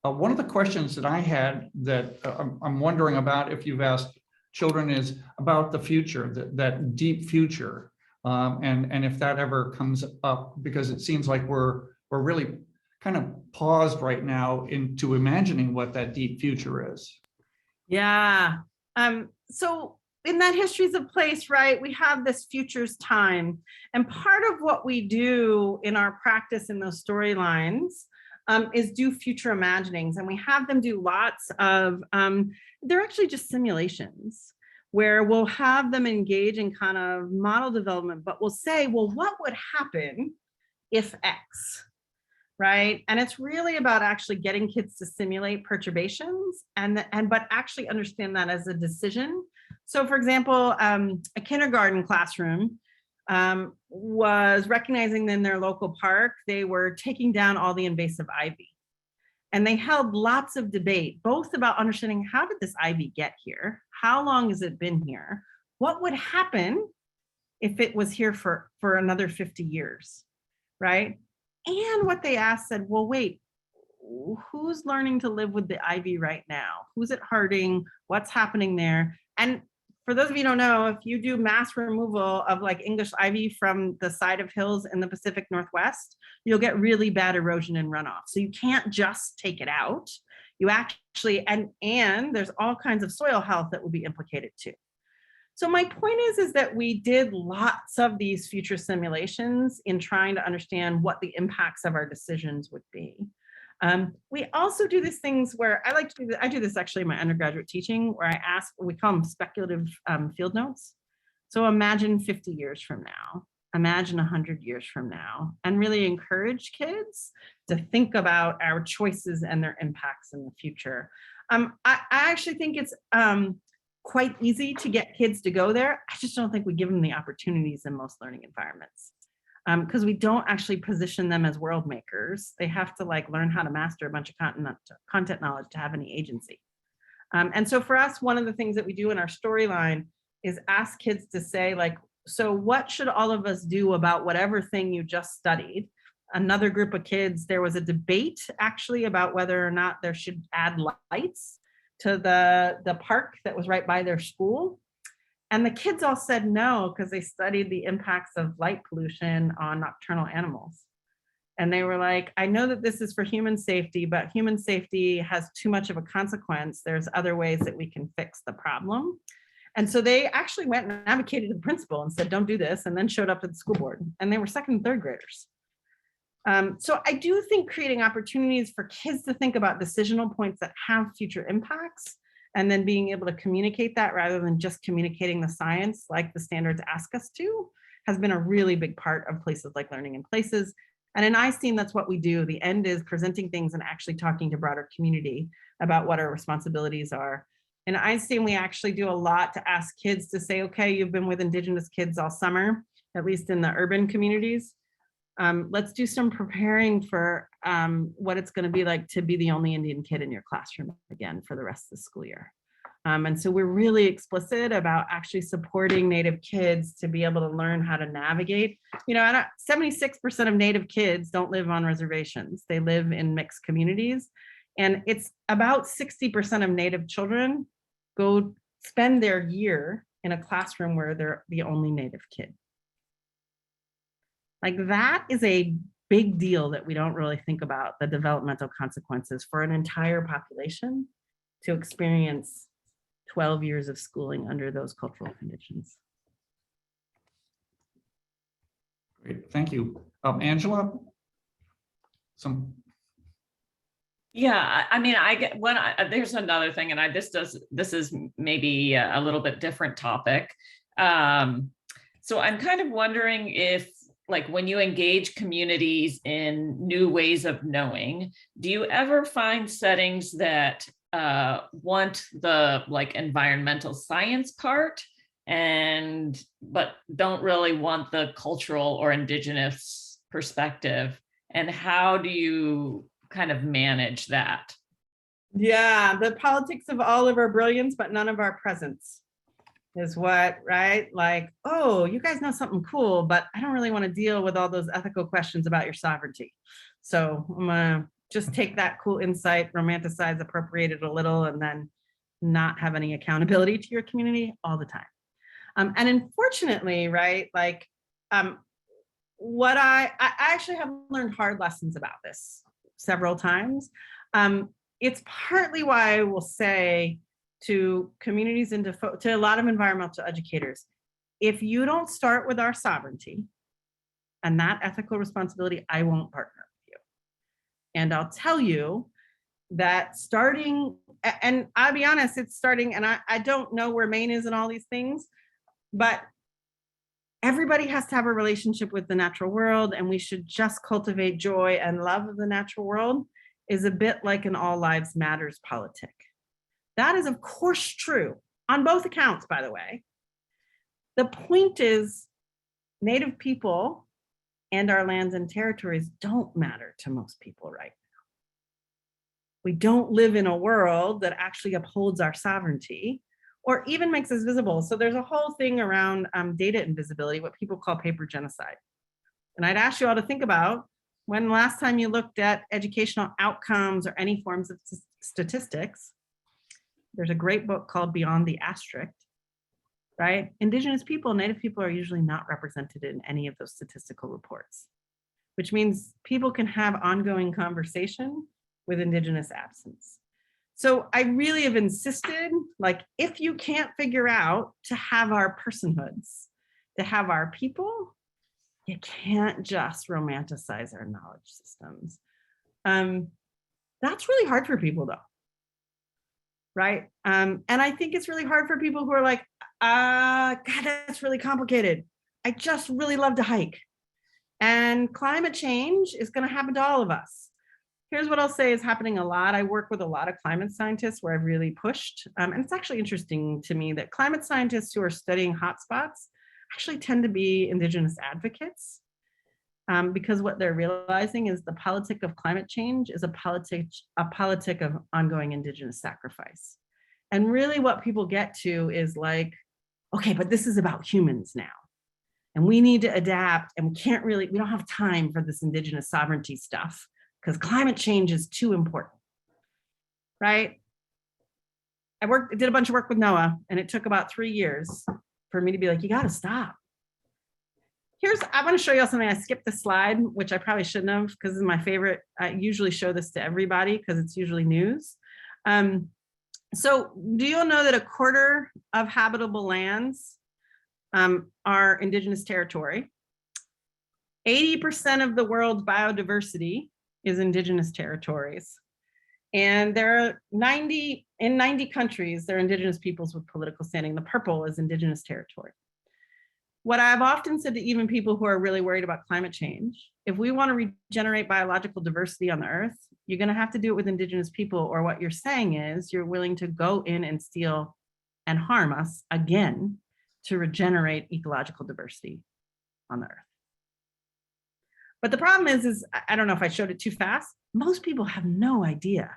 [SPEAKER 3] one of the questions that I had that I'm wondering about, if you've asked children, is about the future, that deep future, and if that ever comes up, because it seems like we're really kind of paused right now into imagining what that deep future is.
[SPEAKER 4] Yeah. So in that Histories of Place, right, we have this futures time. And part of what we do in our practice in those storylines is do future imaginings. And we have them do lots of, they're actually just simulations where we'll have them engage in kind of model development, but we'll say, well, what would happen if X? Right. And it's really about actually getting kids to simulate perturbations but actually understand that as a decision. So for example, a kindergarten classroom was recognizing in their local park, they were taking down all the invasive ivy. And they held lots of debate, both about understanding, how did this ivy get here? How long has it been here? What would happen if it was here for another 50 years, right? And what they asked said, well, wait, who's learning to live with the ivy right now? Who's it hurting? What's happening there? And for those of you who don't know, if you do mass removal of like English ivy from the side of hills in the Pacific Northwest, you'll get really bad erosion and runoff. So you can't just take it out. You actually, and there's all kinds of soil health that will be implicated too. So my point is that we did lots of these future simulations in trying to understand what the impacts of our decisions would be. We also do these things where I do this actually in my undergraduate teaching, where I ask, we call them speculative field notes. So imagine 50 years from now, imagine 100 years from now, and really encourage kids to think about our choices and their impacts in the future. I actually think it's quite easy to get kids to go there. I just don't think we give them the opportunities in most learning environments, because we don't actually position them as world makers. They have to like learn how to master a bunch of content knowledge to have any agency. And so for us, one of the things that we do in our storyline is ask kids to say like, so what should all of us do about whatever thing you just studied? Another group of kids, there was a debate actually about whether or not there should add lights to the park that was right by their school. And the kids all said no, because they studied the impacts of light pollution on nocturnal animals. And they were like, I know that this is for human safety, but human safety has too much of a consequence. There's other ways that we can fix the problem. And so they actually went and advocated to the principal and said, don't do this, and then showed up at the school board. And they were second and third graders. So I do think creating opportunities for kids to think about decisional points that have future impacts, and then being able to communicate that rather than just communicating the science like the standards ask us to, has been a really big part of places like Learning in Places. And in ISTEAM, that's what we do. The end is presenting things and actually talking to broader community about what our responsibilities are. In ISTEAM, we actually do a lot to ask kids to say, okay, you've been with Indigenous kids all summer, at least in the urban communities. Let's do some preparing for what it's going to be like to be the only Indian kid in your classroom again for the rest of the school year. And so we're really explicit about actually supporting Native kids to be able to learn how to navigate. 76% of Native kids don't live on reservations. They live in mixed communities. And it's about 60% of Native children go spend their year in a classroom where they're the only Native kid. Like that is a big deal that we don't really think about, the developmental consequences for an entire population to experience 12 years of schooling under those cultural conditions.
[SPEAKER 3] Great, thank you. Angela?
[SPEAKER 11] Yeah, I mean, I get when there's another thing, and this is maybe a little bit different topic. So I'm kind of wondering if, like, when you engage communities in new ways of knowing, do you ever find settings that want the environmental science part but don't really want the cultural or Indigenous perspective? And how do you kind of manage that?
[SPEAKER 4] Yeah, the politics of all of our brilliance, but none of our presence is what, right? Like, oh, you guys know something cool, but I don't really want to deal with all those ethical questions about your sovereignty. So I'm gonna just take that cool insight, romanticize, appropriate it a little, and then not have any accountability to your community all the time. And unfortunately, right, what I actually have learned hard lessons about this several times. It's partly why I will say to communities and to a lot of environmental educators, if you don't start with our sovereignty and that ethical responsibility, I won't partner with you. And I'll tell you that starting, and I'll be honest, it's starting, and I don't know where Maine is in all these things, but everybody has to have a relationship with the natural world, and we should just cultivate joy and love of the natural world is a bit like an all lives matters politic. That is, of course, true on both accounts, by the way. The point is, Native people and our lands and territories don't matter to most people right now. We don't live in a world that actually upholds our sovereignty or even makes us visible. So there's a whole thing around data invisibility, what people call paper genocide. And I'd ask you all to think about when last time you looked at educational outcomes or any forms of statistics. There's a great book called Beyond the Asterisk, right? Indigenous people, Native people are usually not represented in any of those statistical reports, which means people can have ongoing conversation with Indigenous absence. So I really have insisted, like, if you can't figure out to have our personhoods, to have our people, you can't just romanticize our knowledge systems. That's really hard for people though, right? And I think it's really hard for people who are like, God, that's really complicated. I just really love to hike. And climate change is gonna happen to all of us. Here's what I'll say is happening a lot. I work with a lot of climate scientists where I've really pushed. And it's actually interesting to me that climate scientists who are studying hotspots actually tend to be Indigenous advocates because what they're realizing is the politic of climate change is a politic of ongoing Indigenous sacrifice. And really what people get to is like, okay, but this is about humans now. And we need to adapt, and we don't have time for this Indigenous sovereignty stuff because climate change is too important, right? I did a bunch of work with NOAA, and it took about 3 years for me to be like, you gotta stop. I wanna show you all something. I skipped the slide, which I probably shouldn't have because this is my favorite. I usually show this to everybody because it's usually news. So do you all know that 1/4 of habitable lands are Indigenous territory? 80% of the world's biodiversity is Indigenous territories. And there are 90 countries, there are Indigenous peoples with political standing. The purple is Indigenous territory. what I've often said to even people who are really worried about climate change, if we want to regenerate biological diversity on the earth, you're going to have to do it with indigenous people, or what you're saying is you're willing to go in and steal and harm us again to regenerate ecological diversity on the earth. But the problem is I don't know if I showed it too fast. Most people have no idea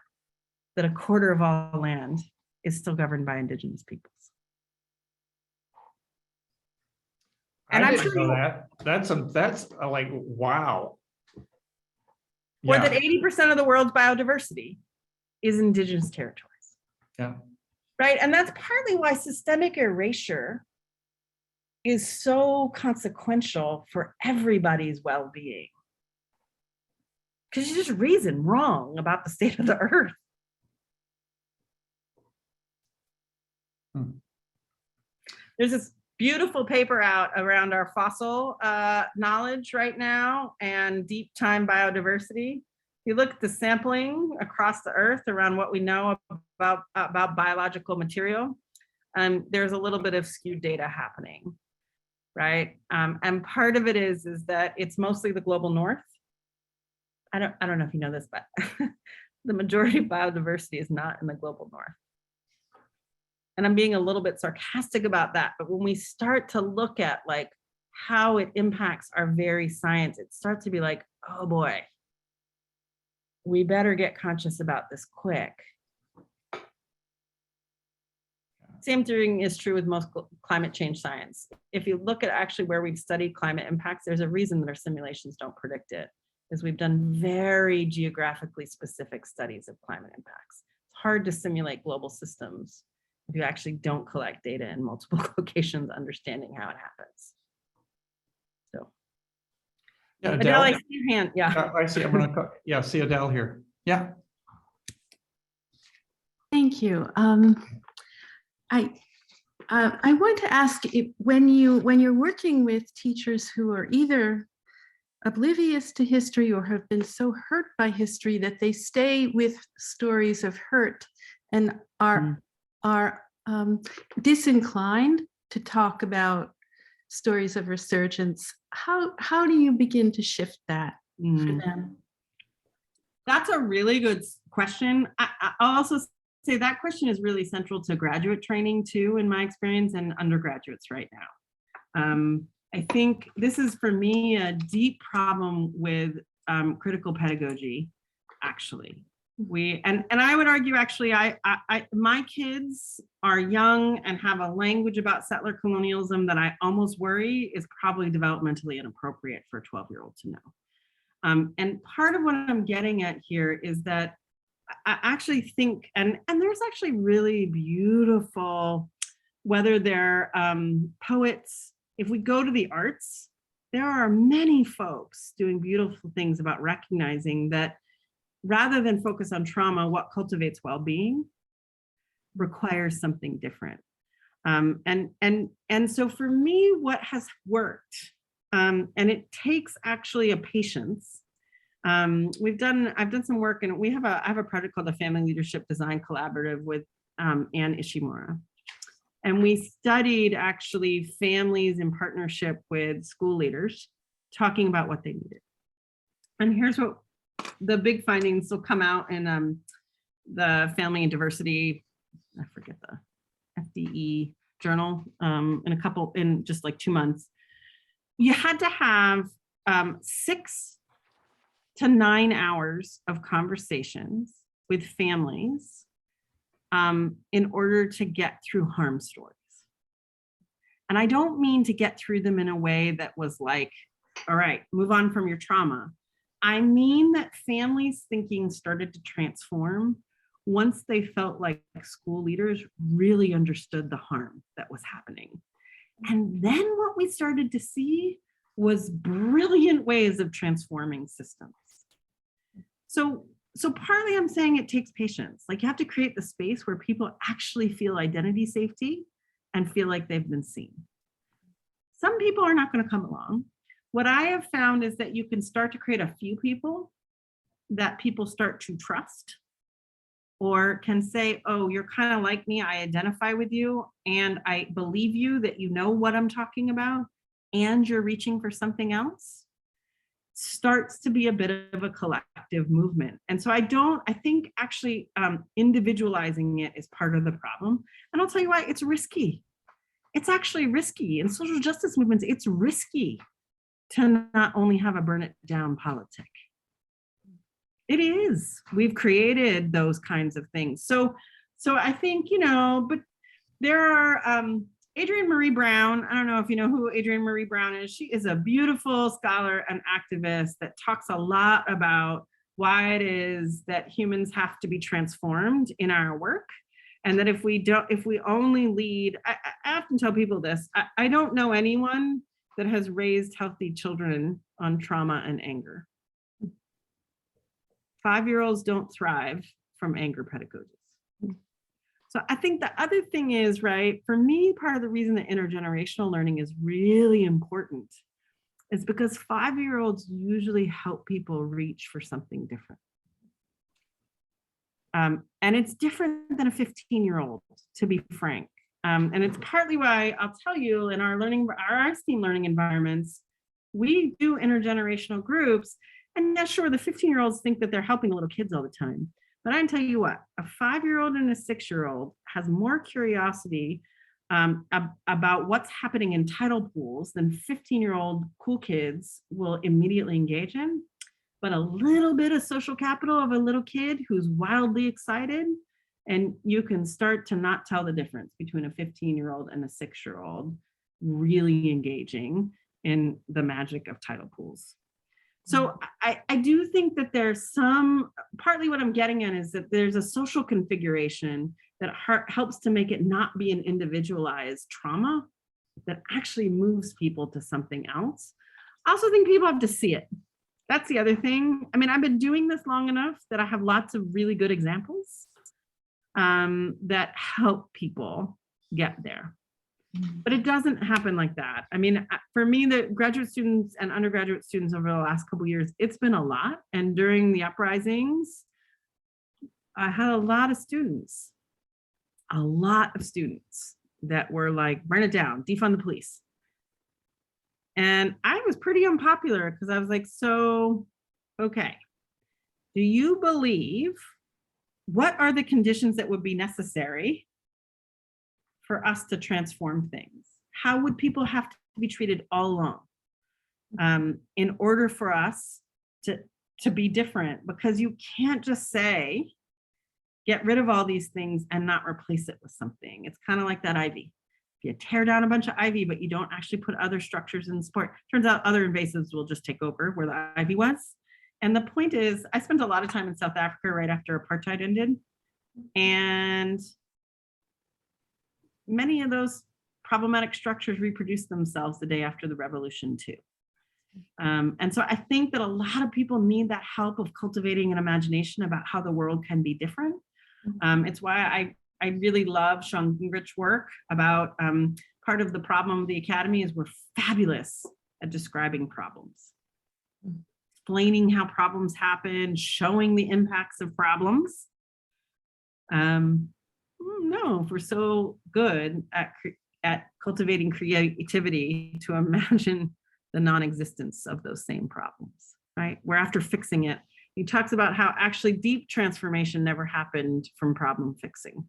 [SPEAKER 4] that a quarter of all land is still governed by indigenous peoples. And
[SPEAKER 3] I
[SPEAKER 4] I'm
[SPEAKER 3] didn't
[SPEAKER 4] sure
[SPEAKER 3] know
[SPEAKER 4] you-
[SPEAKER 3] that. That's like, wow.
[SPEAKER 4] Or
[SPEAKER 3] Yeah,
[SPEAKER 4] that 80% of the world's biodiversity is indigenous territories.
[SPEAKER 3] yeah.
[SPEAKER 4] Right. And that's partly why systemic erasure is so consequential for everybody's well-being. Because you just reason wrong about the state of the earth. There's this beautiful paper out around our fossil knowledge right now and deep time biodiversity. You look at the sampling across the earth around what we know about biological material, there's a little bit of skewed data happening, right? And part of it is that it's mostly the global north. I don't know if you know this, but the majority of biodiversity is not in the global north. And I'm being a little bit sarcastic about that, but when we start to look at like how it impacts our very science, it starts to be like, oh boy, we better get conscious about this quick. Same thing is true with most climate change science. If you look at actually where we've studied climate impacts, there's a reason that our simulations don't predict it, is we've done very geographically specific studies of climate impacts. It's hard to simulate global systems if you actually don't collect data in multiple locations, understanding how it happens. So,
[SPEAKER 3] Yeah,
[SPEAKER 4] Adele, I
[SPEAKER 3] Adele.
[SPEAKER 4] see your hand. Yeah.
[SPEAKER 3] I see. I'm gonna. Yeah, see Adele here. Yeah.
[SPEAKER 2] Thank you. I want to ask if when you're working with teachers who are either oblivious to history or have been so hurt by history that they stay with stories of hurt and are disinclined to talk about stories of resurgence, how do you begin to shift that for them?
[SPEAKER 4] That's a really good question. I'll also say that question is really central to graduate training too, in my experience, and undergraduates right now. I think this is for me a deep problem with critical pedagogy, actually. And I would argue actually, my kids are young and have a language about settler colonialism that I almost worry is probably developmentally inappropriate for a 12-year-old to know. And part of what I'm getting at here is that I actually think, and there's actually really beautiful, whether they're poets, if we go to the arts, there are many folks doing beautiful things about recognizing that rather than focus on trauma, what cultivates well-being requires something different. And so for me, what has worked, and it takes actually a patience. I've done some work, and I have a project called the Family Leadership Design Collaborative with Anne Ishimura. And we studied actually families in partnership with school leaders talking about what they needed. And here's what the big findings will come out in the Family and Diversity, I forget the FDE journal, in just like 2 months. You had to have 6 to 9 hours of conversations with families in order to get through harm stories. And I don't mean to get through them in a way that was like, all right, move on from your trauma. I mean that families' thinking started to transform once they felt like school leaders really understood the harm that was happening. And then what we started to see was brilliant ways of transforming systems. So partly I'm saying it takes patience. Like you have to create the space where people actually feel identity safety and feel like they've been seen. Some people are not going to come along. What I have found is that you can start to create a few people that people start to trust, or can say, oh, you're kind of like me, I identify with you, and I believe you that you know what I'm talking about, and you're reaching for something else, starts to be a bit of a collective movement. And so I think actually individualizing it is part of the problem. And I'll tell you why, it's risky. It's actually risky. In social justice movements, it's risky to not only have a burn it down politic. It is. We've created those kinds of things. So I think, but there are Adrienne Marie Brown. I don't know if you know who Adrienne Marie Brown is. She is a beautiful scholar and activist that talks a lot about why it is that humans have to be transformed in our work. And that if we only lead, I often tell people this, I don't know anyone that has raised healthy children on trauma and anger. 5-year-olds don't thrive from anger pedagogies. So I think the other thing is, right, for me, part of the reason that intergenerational learning is really important is because 5-year-olds usually help people reach for something different. And it's different than a 15-year-old, to be frank. And it's partly why I'll tell you in our STEAM learning environments, we do intergenerational groups. And yeah, sure, the 15-year-olds think that they're helping little kids all the time. But I can tell you what, a 5-year-old and a 6-year-old has more curiosity about what's happening in tidal pools than 15-year-old cool kids will immediately engage in. But a little bit of social capital of a little kid who's wildly excited, and you can start to not tell the difference between a 15-year-old and a 6-year-old really engaging in the magic of tidal pools. So I do think that there's partly what I'm getting at is that there's a social configuration that helps to make it not be an individualized trauma that actually moves people to something else. I also think people have to see it. That's the other thing. I mean, I've been doing this long enough that I have lots of really good examples that help people get there. But it doesn't happen like that. I mean, for me, the graduate students and undergraduate students over the last couple of years, it's been a lot. And during the uprisings, I had a lot of students that were like, burn it down, defund the police. And I was pretty unpopular because I was like, so, okay, do you believe, what are the conditions that would be necessary for us to transform things? How would people have to be treated all along in order for us to be different? Because you can't just say, get rid of all these things and not replace it with something. It's kind of like that ivy. If you tear down a bunch of ivy, but you don't actually put other structures in support, turns out other invasives will just take over where the ivy was. And the point is, I spent a lot of time in South Africa right after apartheid ended. And many of those problematic structures reproduced themselves the day after the revolution too. And so I think that a lot of people need that help of cultivating an imagination about how the world can be different. It's why I really love Sean Gingrich's work about part of the problem of the academy is we're fabulous at describing problems, explaining how problems happen, showing the impacts of problems. No, if we're so good at cultivating creativity to imagine the non-existence of those same problems, right? We're after fixing it. He talks about how actually deep transformation never happened from problem fixing.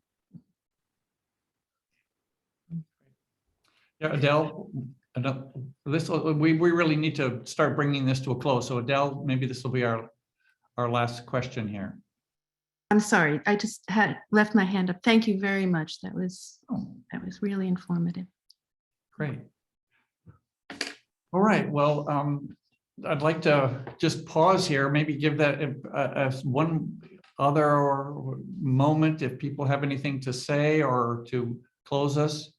[SPEAKER 3] Yeah, Adele, we really need to start bringing this to a close. So Adele, maybe this will be our last question here.
[SPEAKER 2] I'm sorry, I just had left my hand up. Thank you very much. That was really informative.
[SPEAKER 3] Great. All right, well, I'd like to just pause here, maybe give that one other moment if people have anything to say or to close us.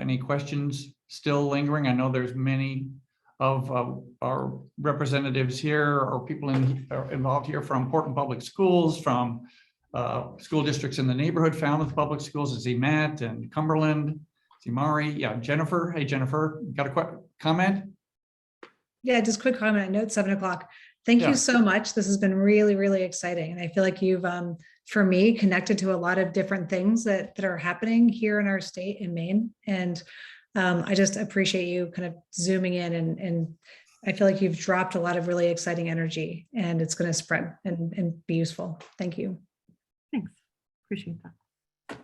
[SPEAKER 3] Any questions still lingering? I know there's many of our representatives here or people involved here from important public schools, from school districts in the neighborhood, Falmouth Public Schools, Zemat and Cumberland, Zimari. Yeah, Jennifer. Hey, Jennifer, got a comment?
[SPEAKER 13] Yeah, just quick comment. I know it's 7 o'clock. Thank you so much. This has been really, really exciting. And I feel like you've, for me, connected to a lot of different things that are happening here in our state in Maine. And I just appreciate you kind of zooming in and I feel like you've dropped a lot of really exciting energy and it's going to spread and be useful. Thank you.
[SPEAKER 4] Thanks. Appreciate that.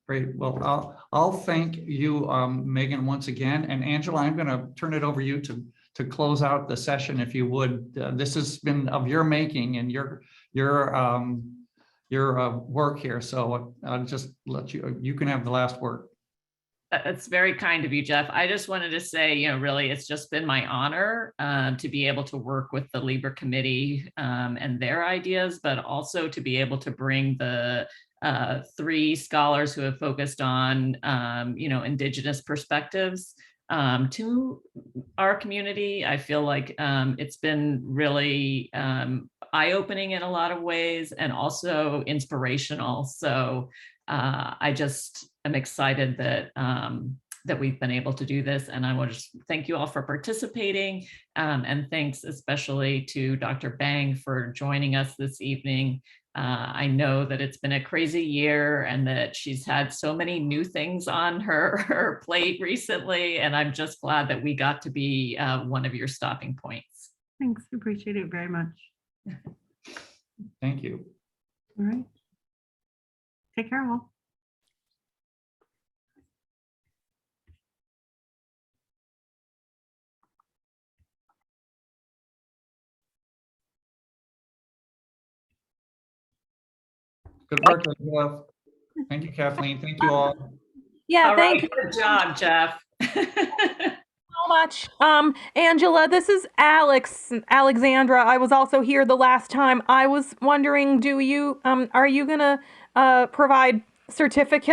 [SPEAKER 3] Great. Well, I'll thank you, Megan, once again. And Angela, I'm going to turn it over to you to close out the session, if you would. This has been of your making and your work here. So I'll just let you can have the last word.
[SPEAKER 11] That's very kind of you, Jeff. I just wanted to say, really, it's just been my honor to be able to work with the Libra committee and their ideas, but also to be able to bring the 3 scholars who have focused on, Indigenous perspectives to our community. I feel like it's been really eye-opening in a lot of ways and also inspirational. So I just am excited that that we've been able to do this, and I want to just thank you all for participating, and thanks especially to Dr. Bang for joining us this evening. I know that it's been a crazy year and that she's had so many new things on her plate recently, and I'm just glad that we got to be one of your stopping points.
[SPEAKER 4] Thanks. Appreciate it very much.
[SPEAKER 3] Thank you.
[SPEAKER 4] All right. Take care, all.
[SPEAKER 3] Good work, Angela. Thank you, Kathleen. Thank you all.
[SPEAKER 14] Yeah,
[SPEAKER 11] All
[SPEAKER 14] thank
[SPEAKER 11] right,
[SPEAKER 14] you
[SPEAKER 11] good job, Jeff.
[SPEAKER 14] so much. Angela, this is Alexandra. I was also here the last time. I was wondering, are you gonna provide certificates